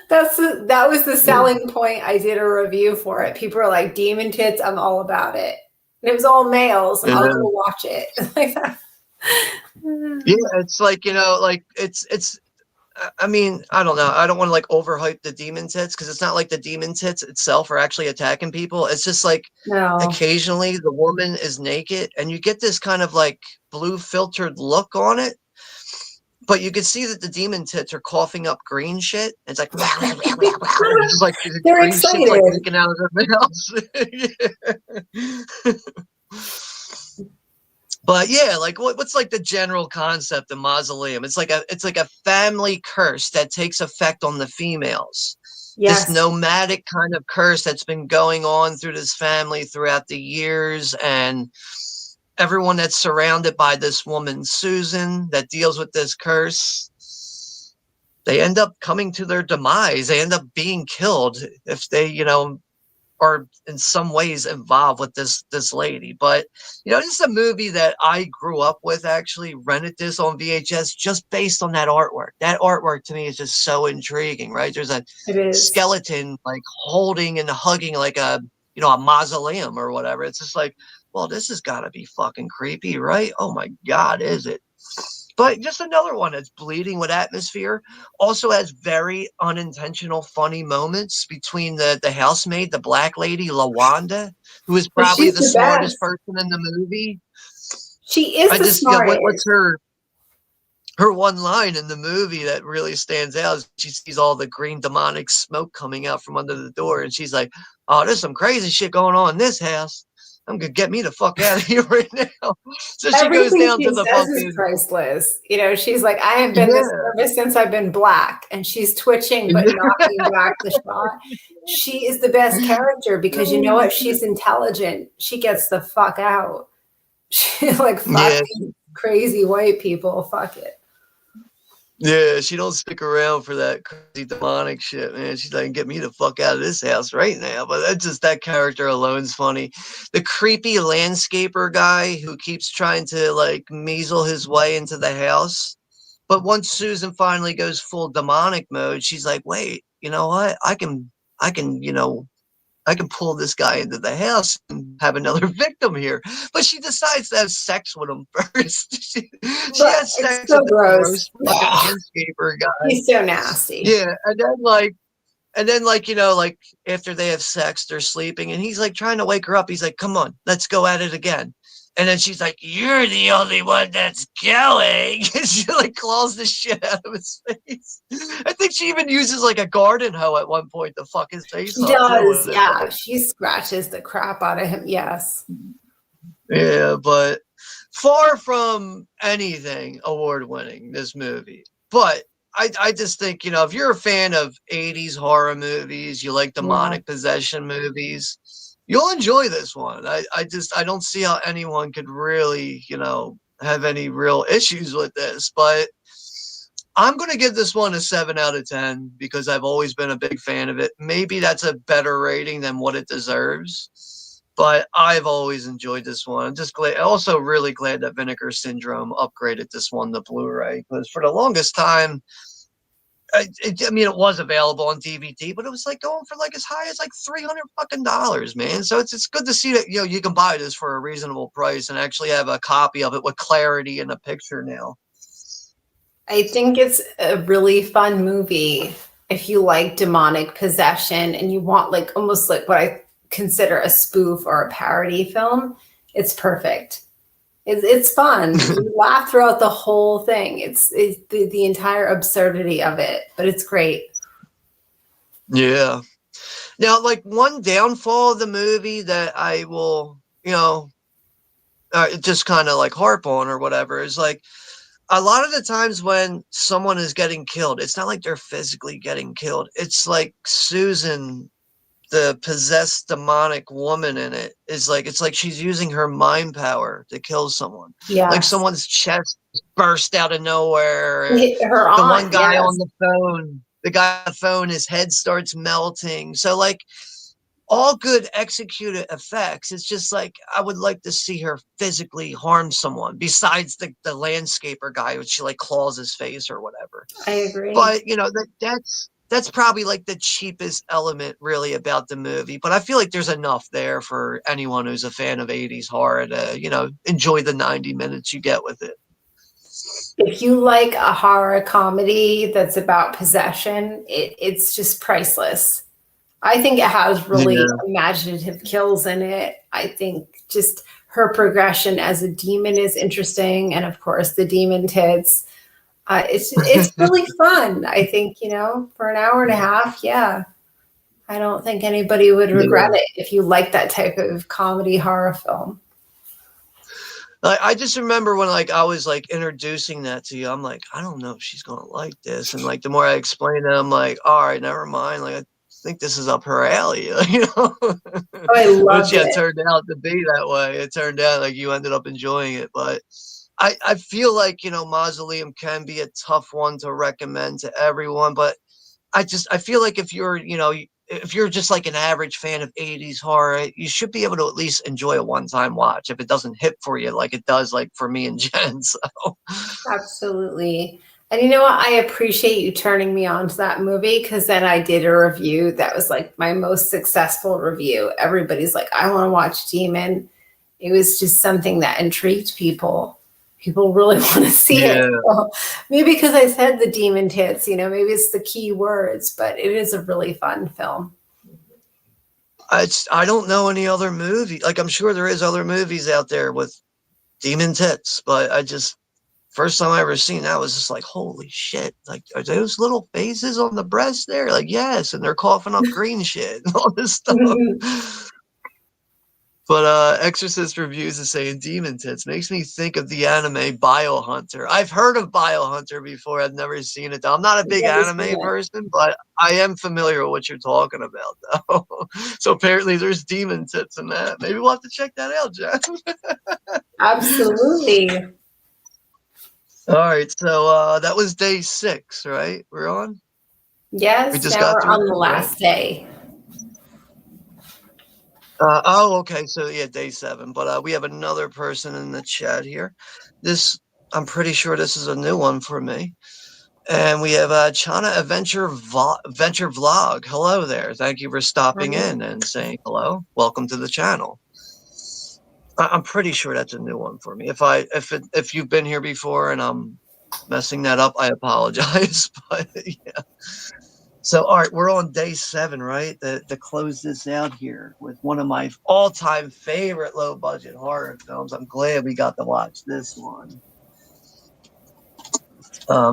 That was the selling point. I did a review for it. People are like, demon tits, I'm all about it. And it was all males. I'll yeah. go watch it. Like that. Yeah, it's like, you know, like it's I mean, I don't know. I don't want to like overhype the demon tits because it's not like the demon tits itself are actually attacking people. It's just like No. occasionally the woman is naked and you get this kind of like blue filtered look on it, but you can see that the demon tits are coughing up green shit. It's like, it's just like the They're green shit's like excited. leaking out of their mouths. But yeah, like what's like the general concept of Mausoleum? It's like a family curse that takes effect on the females. This Yes. nomadic kind of curse that's been going on through this family throughout the years, and everyone that's surrounded by this woman Susan that deals with this curse, they end up coming to their demise. They end up being killed if they, you know, are in some ways involved with this lady. But you know, this is a movie that I grew up with. Actually, rented this on VHS just based on that artwork. That artwork to me is just so intriguing, right? There's a It is. skeleton like holding and hugging like a, you know, a mausoleum or whatever. It's just like, well, this has got to be fucking creepy, right? Oh my god, is it? But just another one that's bleeding with atmosphere. Also has very unintentional funny moments between the housemaid, the black lady, Lawanda, who is But probably she's the the smartest best. person in the movie. She is I the just, you know, what's smartest. her one line in the movie that really stands out is she sees all the green demonic smoke coming out from under the door, and she's like, "Oh, there's some crazy shit going on in this house. I'm gonna get me the fuck out of here right now." So she goes Everything down to she the says is fucking, priceless. You know, she's like, I have been this yeah, nervous since I've been black, and she's twitching but knocking back the shot. She is the best character because you know what? She's intelligent. She gets the fuck out. She like fuck yeah. these crazy white people. Fuck it. Yeah, she don't stick around for that crazy demonic shit, man. She's like, get me the fuck out of this house right now. But that's just, that character alone's funny. The creepy landscaper guy who keeps trying to like measle his way into the house. But once Susan finally goes full demonic mode, she's like, wait, you know what? I can, I can pull this guy into the house and have another victim here. But she decides to have sex with him first. She But has it's sex so with the gross. gross fucking landscaper guy. He's so nasty. Yeah. And then like, like after they have sex, they're sleeping and he's like trying to wake her up. He's like, come on, let's go at it again. And then she's like, you're the only one that's going. And she like claws the shit out of his face. I think she even uses like a garden hoe at one point to fuck his face She up too does, with it. yeah. She scratches the crap out of him. Yes. Yeah, but far from anything award winning, this movie. But I just think, if you're a fan of 80s horror movies, you like Yeah. demonic possession movies, you'll enjoy this one. I don't see how anyone could really, have any real issues with this. But I'm going to give this one a 7 out of 10 because I've always been a big fan of it. Maybe that's a better rating than what it deserves, but I've always enjoyed this one. I'm just glad, also really glad that Vinegar Syndrome upgraded this one to Blu-ray because for the longest time, I mean, it was available on DVD, but it was like going for like as high as like $300 man. So it's good to see that you can buy this for a reasonable price and actually have a copy of it with clarity in a picture now. I think it's a really fun movie if you like demonic possession and you want like almost like what I consider a spoof or a parody film. It's perfect. It's fun. You laugh throughout the whole thing. It's the entire absurdity of it, but it's great. Yeah. Now, like one downfall of the movie that I will, just kind of like harp on or whatever is like a lot of the times when someone is getting killed, it's not like they're physically getting killed. It's like Susan, the possessed demonic woman in it, it's like she's using her mind power to kill someone. Like Yes. someone's chest burst out of nowhere. Her The one aunt, guy on yes. the guy on the phone, his head starts melting. So like all good executed effects. It's just like I would like to see her physically harm someone besides the landscaper guy, which she like claws his face or whatever. I agree. But that's probably like the cheapest element really about the movie. But I feel like there's enough there for anyone who's a fan of 80s horror to, enjoy the 90 minutes you get with it. If you like a horror comedy that's about possession, it's just priceless. I think it has really Yeah. imaginative kills in it. I think just her progression as a demon is interesting, and of course the demon tits. It's really fun. I think for an hour and a half, yeah. I don't think anybody would regret Yeah. it if you like that type of comedy horror film. I just remember when like I was like introducing that to you, I'm like, I don't know if she's gonna like this. And like the more I explain it, I'm like, all right, never mind. Like I think this is up her alley, Oh, I Which loved yeah, it. turned out to be that way. It turned out like you ended up enjoying it. But I feel like, Mausoleum can be a tough one to recommend to everyone, but I feel like if you're just like an average fan of 80s horror, you should be able to at least enjoy a one-time watch if it doesn't hit for you like it does like for me and Jen. So Absolutely. And you know what? I appreciate you turning me on to that movie because then I did a review that was like my most successful review. Everybody's like, I want to watch Demon. It was just something that intrigued people. People really want to see it. yeah. So maybe because I said the demon tits, maybe it's the key words, but it is a really fun film. I don't know any other movie. Like I'm sure there is other movies out there with demon tits, but first time I ever seen that was just like, holy shit. Like, are those little faces on the breast there? Like, yes, and they're coughing up green shit and all this stuff. But Exorcist reviews is saying demon tits makes me think of the anime Biohunter. I've heard of Biohunter before. I've never seen it. I'm not a big Never seen anime it. person, but I am familiar with what you're talking about, though. So apparently there's demon tits in that. Maybe we'll have to check that out, Jeff. Absolutely. All right, so that was day 6, right? We're on. We Yes, just now got we're through on the that, right? last day. Oh, okay. So yeah, day 7. But we have another person in the chat here. This I'm pretty sure this is a new one for me. And we have Chana Adventure Vlog. Hello there. Thank you for stopping in and saying hello. Welcome to the channel. I'm pretty sure that's a new one for me. If you've been here before and I'm messing that up, I apologize. But yeah. So all right, we're on day 7, right? To close this out here with one of my all-time favorite low-budget horror films. I'm glad we got to watch this one.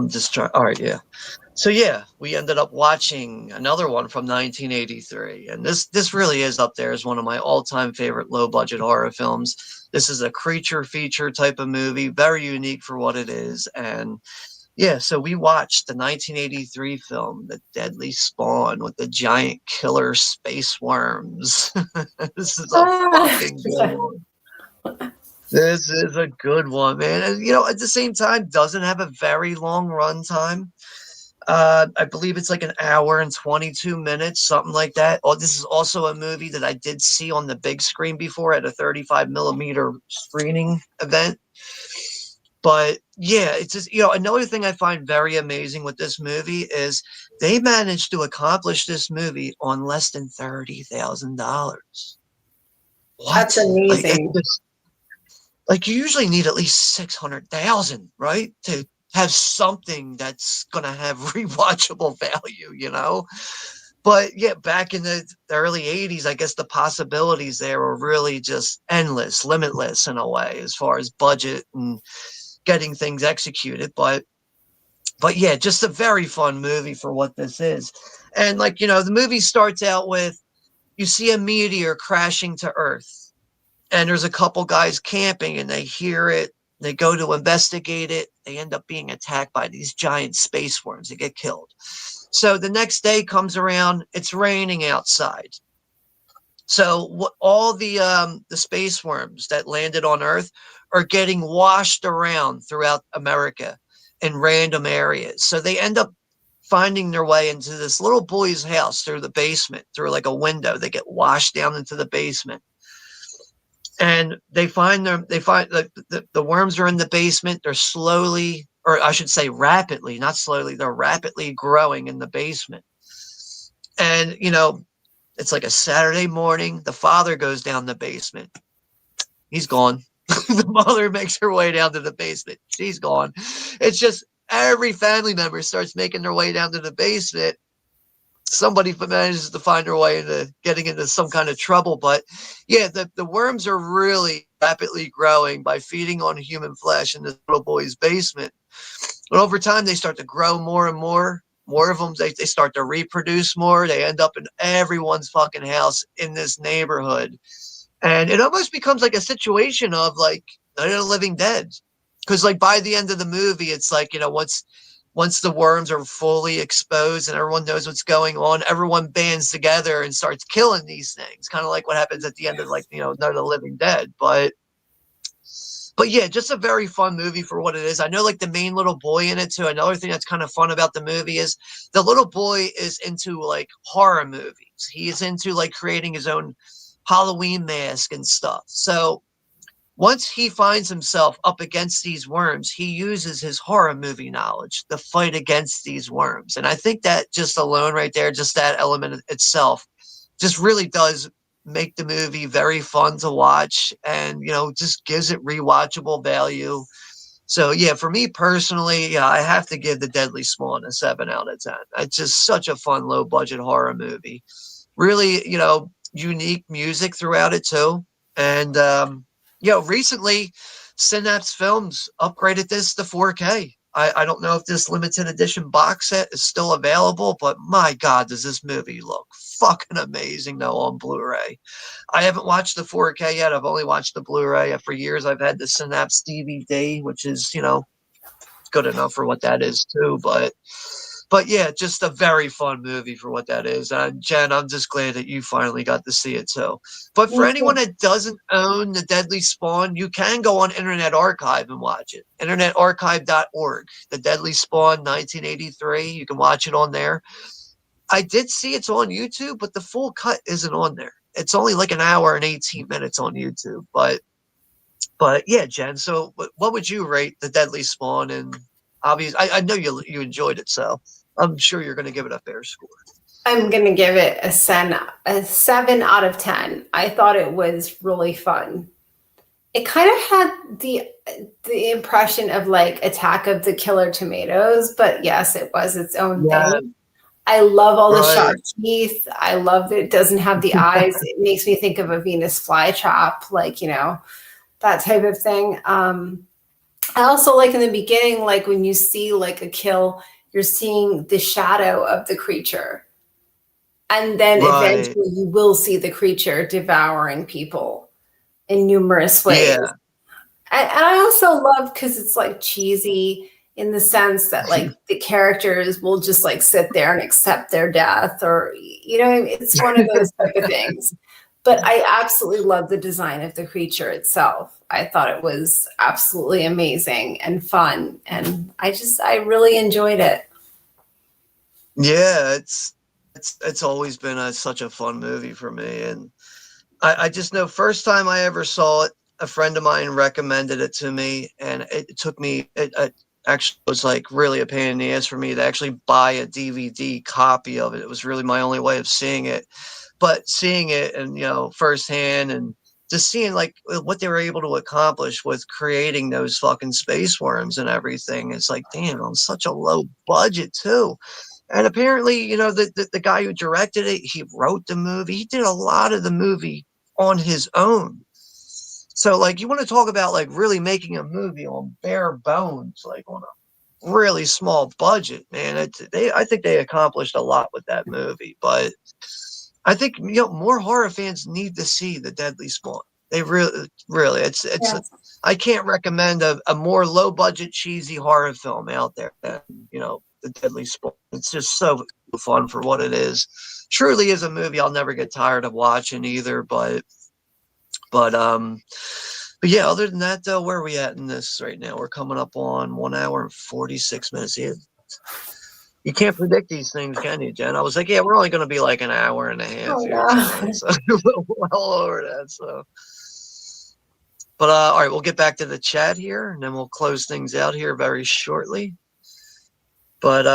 Just try. All right, yeah. So yeah, we ended up watching another one from 1983, and this really is up there as one of my all-time favorite low-budget horror films. This is a creature feature type of movie, very unique for what it is, and yeah, so we watched the 1983 film, The Deadly Spawn, with the giant killer space worms. This is a fucking good one. This is a good one, man. And, at the same time, doesn't have a very long runtime. I believe it's like an hour and 22 minutes, something like that. Oh, this is also a movie that I did see on the big screen before at a 35 millimeter screening event. But yeah, it's just, another thing I find very amazing with this movie is they managed to accomplish this movie on less than $30,000. That's What? amazing. Like you usually need at least 600,000, right? To have something that's gonna have rewatchable value. But yeah, back in the early 80s, I guess the possibilities there were really just endless, limitless in a way, as far as budget and getting things executed. But yeah, just a very fun movie for what this is. And the movie starts out with you see a meteor crashing to Earth, and there's a couple guys camping and they hear it. They go to investigate it. They end up being attacked by these giant space worms. They get killed. So the next day comes around. It's raining outside. So all the space worms that landed on Earth are getting washed around throughout America in random areas. So they end up finding their way into this little boy's house through the basement, through like a window. They get washed down into the basement. And they find the worms are in the basement. They're slowly, or I should say rapidly, not slowly, they're rapidly growing in the basement. And it's like a Saturday morning. The father goes down the basement. He's gone. The mother makes her way down to the basement. She's gone. It's just every family member starts making their way down to the basement. Somebody manages to find their way into getting into some kind of trouble. But yeah, the worms are really rapidly growing by feeding on human flesh in this little boy's basement. And over time, they start to grow more and more. More of them, they start to reproduce more. They end up in everyone's fucking house in this neighborhood. And it almost becomes like a situation of like Night of the Living Dead. Because like by the end of the movie, it's like, once the worms are fully exposed and everyone knows what's going on, everyone bands together and starts killing these things. Kind of like what happens at the end of Night of the Living Dead. But yeah, just a very fun movie for what it is. I know like the main little boy in it too. Another thing that's kind of fun about the movie is the little boy is into like horror movies. He is into like creating his own Halloween mask and stuff. So once he finds himself up against these worms, he uses his horror movie knowledge to fight against these worms. And I think that just alone right there, just that element itself, just really does make the movie very fun to watch and, just gives it rewatchable value. So yeah, for me personally, yeah, I have to give The Deadly Spawn a 7 out of 10. It's just such a fun low budget horror movie. Really, unique music throughout it too. And recently Synapse Films upgraded this to 4K. I don't know if this limited edition box set is still available, but my God, does this movie look fucking amazing though on Blu-ray. I haven't watched the 4K yet. I've only watched the Blu-ray. For years I've had the Synapse DVD, which is, good enough for what that is too. But yeah, just a very fun movie for what that is. And Jen, I'm just glad that you finally got to see it too. But for anyone that doesn't own The Deadly Spawn, you can go on Internet Archive and watch it. InternetArchive.org. The Deadly Spawn 1983. You can watch it on there. I did see it's on YouTube, but the full cut isn't on there. It's only like an hour and 18 minutes on YouTube. But But yeah, Jen. So what would you rate the Deadly Spawn? And obviously, I know you enjoyed it, so I'm sure you're going to give it a fair score. I'm gonna give it a 7 out of 10. I thought it was really fun. It kind of had the impression of like Attack of the Killer Tomatoes, but yes, it was its own Yeah, thing. I love all the right. sharp teeth. I love that it doesn't have the eyes. It makes me think of a Venus flytrap, like, that type of thing. I also like in the beginning, like when you see like a kill, you're seeing the shadow of the creature. And then Right. eventually you will see the creature devouring people in numerous ways. Yeah. And I also love because it's like cheesy in the sense that like the characters will just like sit there and accept their death, or it's one of those type of things. But I absolutely love the design of the creature itself. I thought it was absolutely amazing and fun, and I really enjoyed it. Yeah, it's always been such a fun movie for me, and I just know first time I ever saw it, a friend of mine recommended it to me, and it took me. It actually was like really a pain in the ass for me to actually buy a DVD copy of it. It was really my only way of seeing it, but seeing it and firsthand and just seeing like what they were able to accomplish with creating those fucking space worms and everything. It's like, damn, on such a low budget too. And apparently, the guy who directed it, he wrote the movie. He did a lot of the movie on his own. So, like, you want to talk about like really making a movie on bare bones, like on a really small budget, man. I think they accomplished a lot with that movie. But I think more horror fans need to see the Deadly Spawn. They really, it's. Yes. I can't recommend a more low budget cheesy horror film out there than the Deadly Spawn. It's just so fun for what it is. Truly is a movie I'll never get tired of watching either. But but yeah, other than that though, where are we at in this right now? We're coming up on 1 hour and 46 minutes. Yeah, you can't predict these things, can you, Jen? I was like, yeah, we're only going to be like an hour and a half Oh here no. tonight, so well over that. So, but all right, we'll get back to the chat here, and then we'll close things out here very shortly. But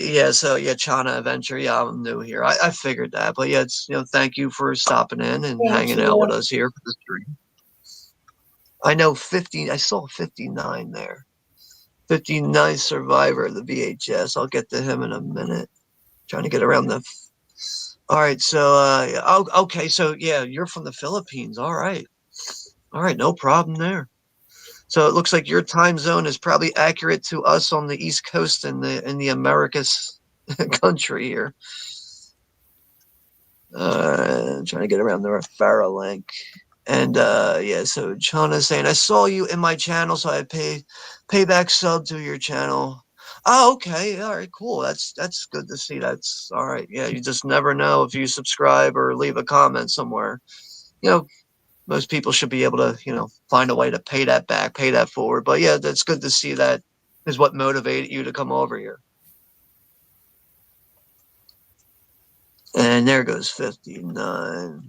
yeah, so yeah, China Adventure. Yeah, I'm new here. I figured that, but yeah, it's thank you for stopping in and Thank hanging out with you. us here for the stream. I know 50. I saw 59 there. 59 Survivor of the VHS. I'll get to him in a minute. Trying to get around the. All right, so okay, so yeah, you're from the Philippines. All right, no problem there. So it looks like your time zone is probably accurate to us on the East Coast in the Americas country here. Trying to get around the referral link. And yeah, so Chana's saying, I saw you in my channel, so I pay back sub to your channel. Oh, okay. All right, cool. That's good to see. That's all right. Yeah, you just never know if you subscribe or leave a comment somewhere. You know, most people should be able to, find a way to pay that back, pay that forward. But yeah, that's good to see. That is what motivated you to come over here. And there goes 59.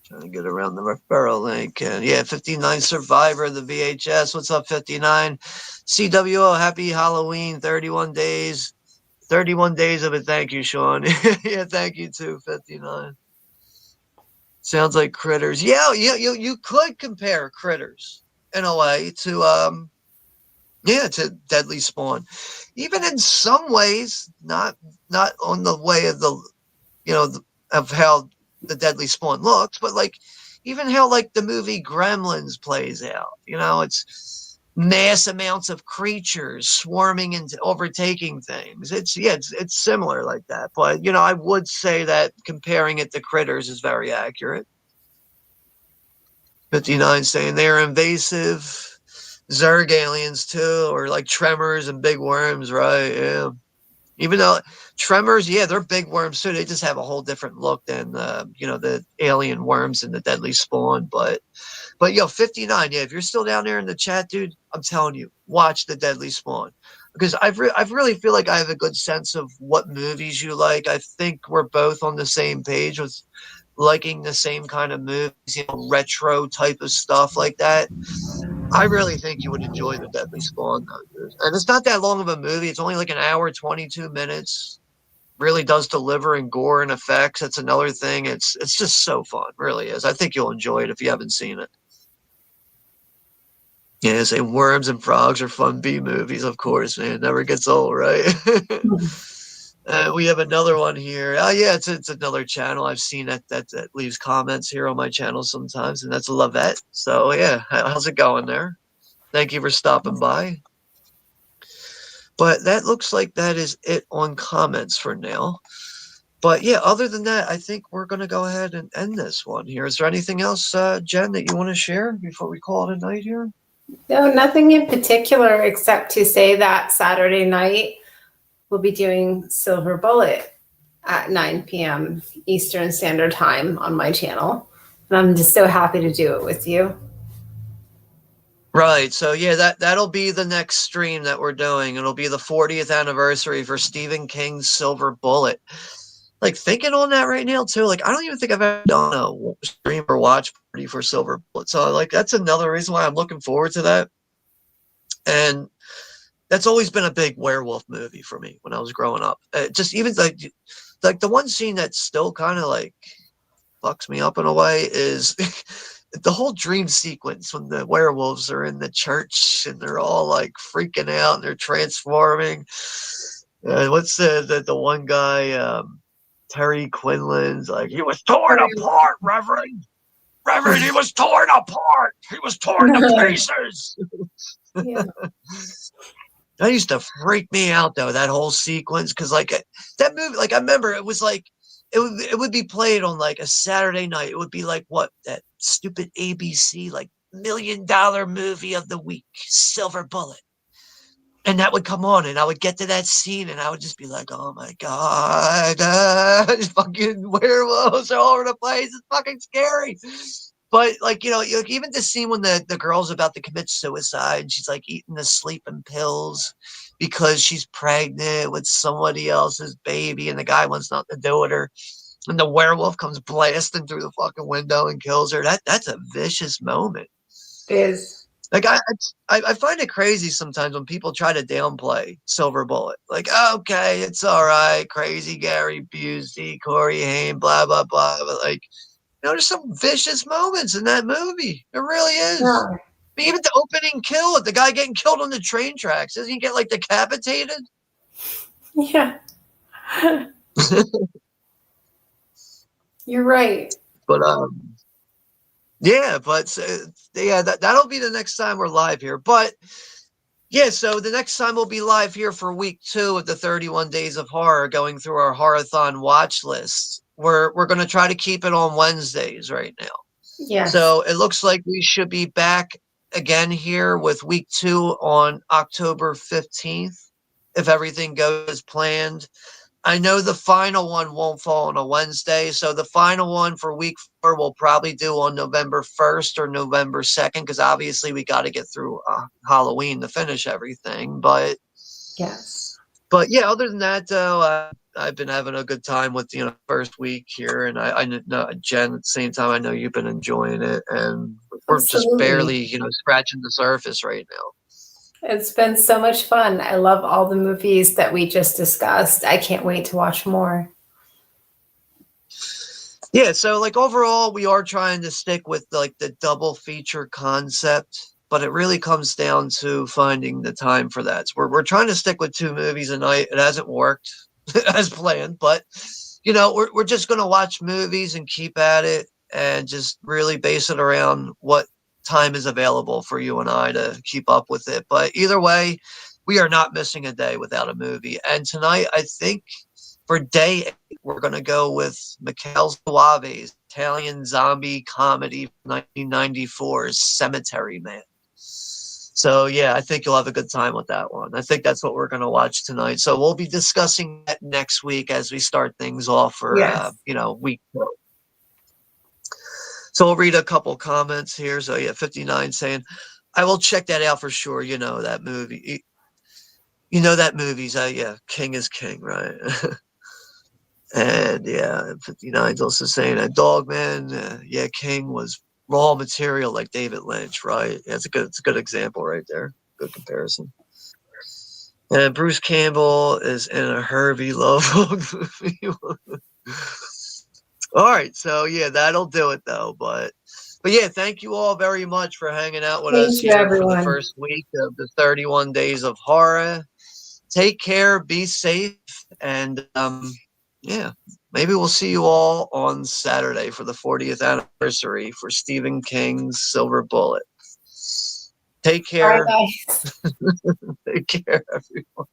Trying to get around the referral link. And yeah, 59 Survivor, the VHS. What's up, 59? C.W.O, happy Halloween, 31 days. 31 days of it. Thank you, Sean. Yeah, thank you too, 59. Sounds like Critters. Yeah, you could compare Critters in a way to Deadly Spawn. Even in some ways, not on the way of of how the Deadly Spawn looks, but like even how like the movie Gremlins plays out. It's mass amounts of creatures swarming and overtaking things. It's similar like that. But I would say that comparing it to Critters is very accurate. 59 saying they're invasive. Zerg aliens too, or like tremors and big worms, right? Yeah. Even though tremors, yeah, they're big worms too. They just have a whole different look than the alien worms in the Deadly Spawn. But 59, yeah. If you're still down there in the chat, dude, I'm telling you, watch the Deadly Spawn because I've really feel like I have a good sense of what movies you like. I think we're both on the same page with liking the same kind of movies, retro type of stuff like that. I really think you would enjoy The Deadly Spawn, though, dude. And it's not that long of a movie. It's only like an hour, 22 minutes. Really does deliver in gore and effects. That's another thing. It's just so fun, really is. I think you'll enjoy it if you haven't seen it. Yeah, say Worms and Frogs are fun B movies, of course, man. Never gets old, right? We have another one here. Oh yeah, it's another channel. I've seen that leaves comments here on my channel sometimes, and that's Lavette. So yeah, how's it going there? Thank you for stopping by. But that looks like that is it on comments for now. But yeah, other than that, I think we're going to go ahead and end this one here. Is there anything else, Jen, that you want to share before we call it a night here? No, nothing in particular except to say that Saturday night we'll be doing Silver Bullet at 9 p.m. Eastern Standard Time on my channel. And I'm just so happy to do it with you. Right. So yeah, that'll be the next stream that we're doing. It'll be the 40th anniversary for Stephen King's Silver Bullet. Like thinking on that right now too. Like I don't even think I've ever done a stream or watch party for Silver Bullet. So like that's another reason why I'm looking forward to that. And that's always been a big werewolf movie for me when I was growing up. Just even like the one scene that still kind of like fucks me up in a way is the whole dream sequence when the werewolves are in the church and they're all like freaking out and they're transforming. What's the one guy, Terry Quinlan's like, he was torn apart, Reverend. Reverend, he was torn apart. He was torn to pieces. Yeah. That used to freak me out though, that whole sequence, because like that movie, like I remember it was like it would be played on like a Saturday night. It would be like what that stupid ABC like $1 million movie of the week, Silver Bullet, and that would come on, and I would get to that scene, and I would just be like, oh my god, fucking werewolves are all over the place. It's fucking scary. But like even the scene when the girl's about to commit suicide, she's like eating the sleeping pills because she's pregnant with somebody else's baby, and the guy wants nothing to do with her, and the werewolf comes blasting through the fucking window and kills her. That's a vicious moment. It is. Like I find it crazy sometimes when people try to downplay Silver Bullet. Like, okay, it's all right, crazy Gary Busey, Corey Haim, blah blah blah. But like, there's some vicious moments in that movie. It really is. Yeah. I mean, even the opening kill with the guy getting killed on the train tracks. Doesn't he get like decapitated? Yeah. You're right. But yeah, but yeah, that'll be the next time we're live here. But yeah, so the next time we'll be live here for week 2 of the 31 Days of Horror, going through our Horror-thon watch list. We're going to try to keep it on Wednesdays right now. Yeah. So it looks like we should be back again here with week 2 on October 15th, if everything goes as planned. I know the final one won't fall on a Wednesday, so the final one for week 4 we'll probably do on November 1st or November 2nd, because obviously we got to get through Halloween to finish everything. But yes. But yeah, other than that, though, I've been having a good time with first week here, and I know Jen at the same time. I know you've been enjoying it, and we're Absolutely. just barely scratching the surface right now. It's been so much fun. I love all the movies that we just discussed. I can't wait to watch more. Yeah, so like overall, we are trying to stick with like the double feature concept, but it really comes down to finding the time for that. So we're trying to stick with 2 movies a night. It hasn't worked as planned, but we're just going to watch movies and keep at it and just really base it around what time is available for you and I to keep up with it. But either way, we are not missing a day without a movie. And tonight, I think for day 8, we're going to go with Michele Soave's Italian zombie comedy from 1994's Cemetery Man. So yeah, I think you'll have a good time with that one. I think that's what we're going to watch tonight. So we'll be discussing that next week as we start things off for week 4. So we'll read a couple comments here. So yeah, 59 saying, I will check that out for sure. That movie. That movie's King is King, right? And yeah, 59's also saying that Dogman, King was raw material like David Lynch, right? Yeah, it's a good example right there. Good comparison. And Bruce Campbell is in a Herbie Love movie. All right, so yeah, that'll do it though. But yeah, thank you all very much for hanging out with us Thank you, here for the everyone. first week of the 31 Days of Horror. Take care, be safe, and yeah, maybe we'll see you all on Saturday for the 40th anniversary for Stephen King's Silver Bullet. Take Bye, care. guys. Take care, everyone.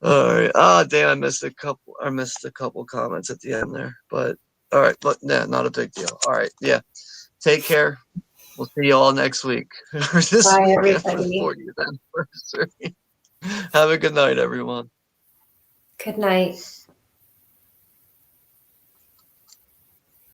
All right. Oh, damn, I missed a couple comments at the end there, but all right. But yeah, not a big deal. All right. Yeah. Take care. We'll see you all next week or this Bye, weekend for the everybody. 40th anniversary. Have a good night, everyone. Good night.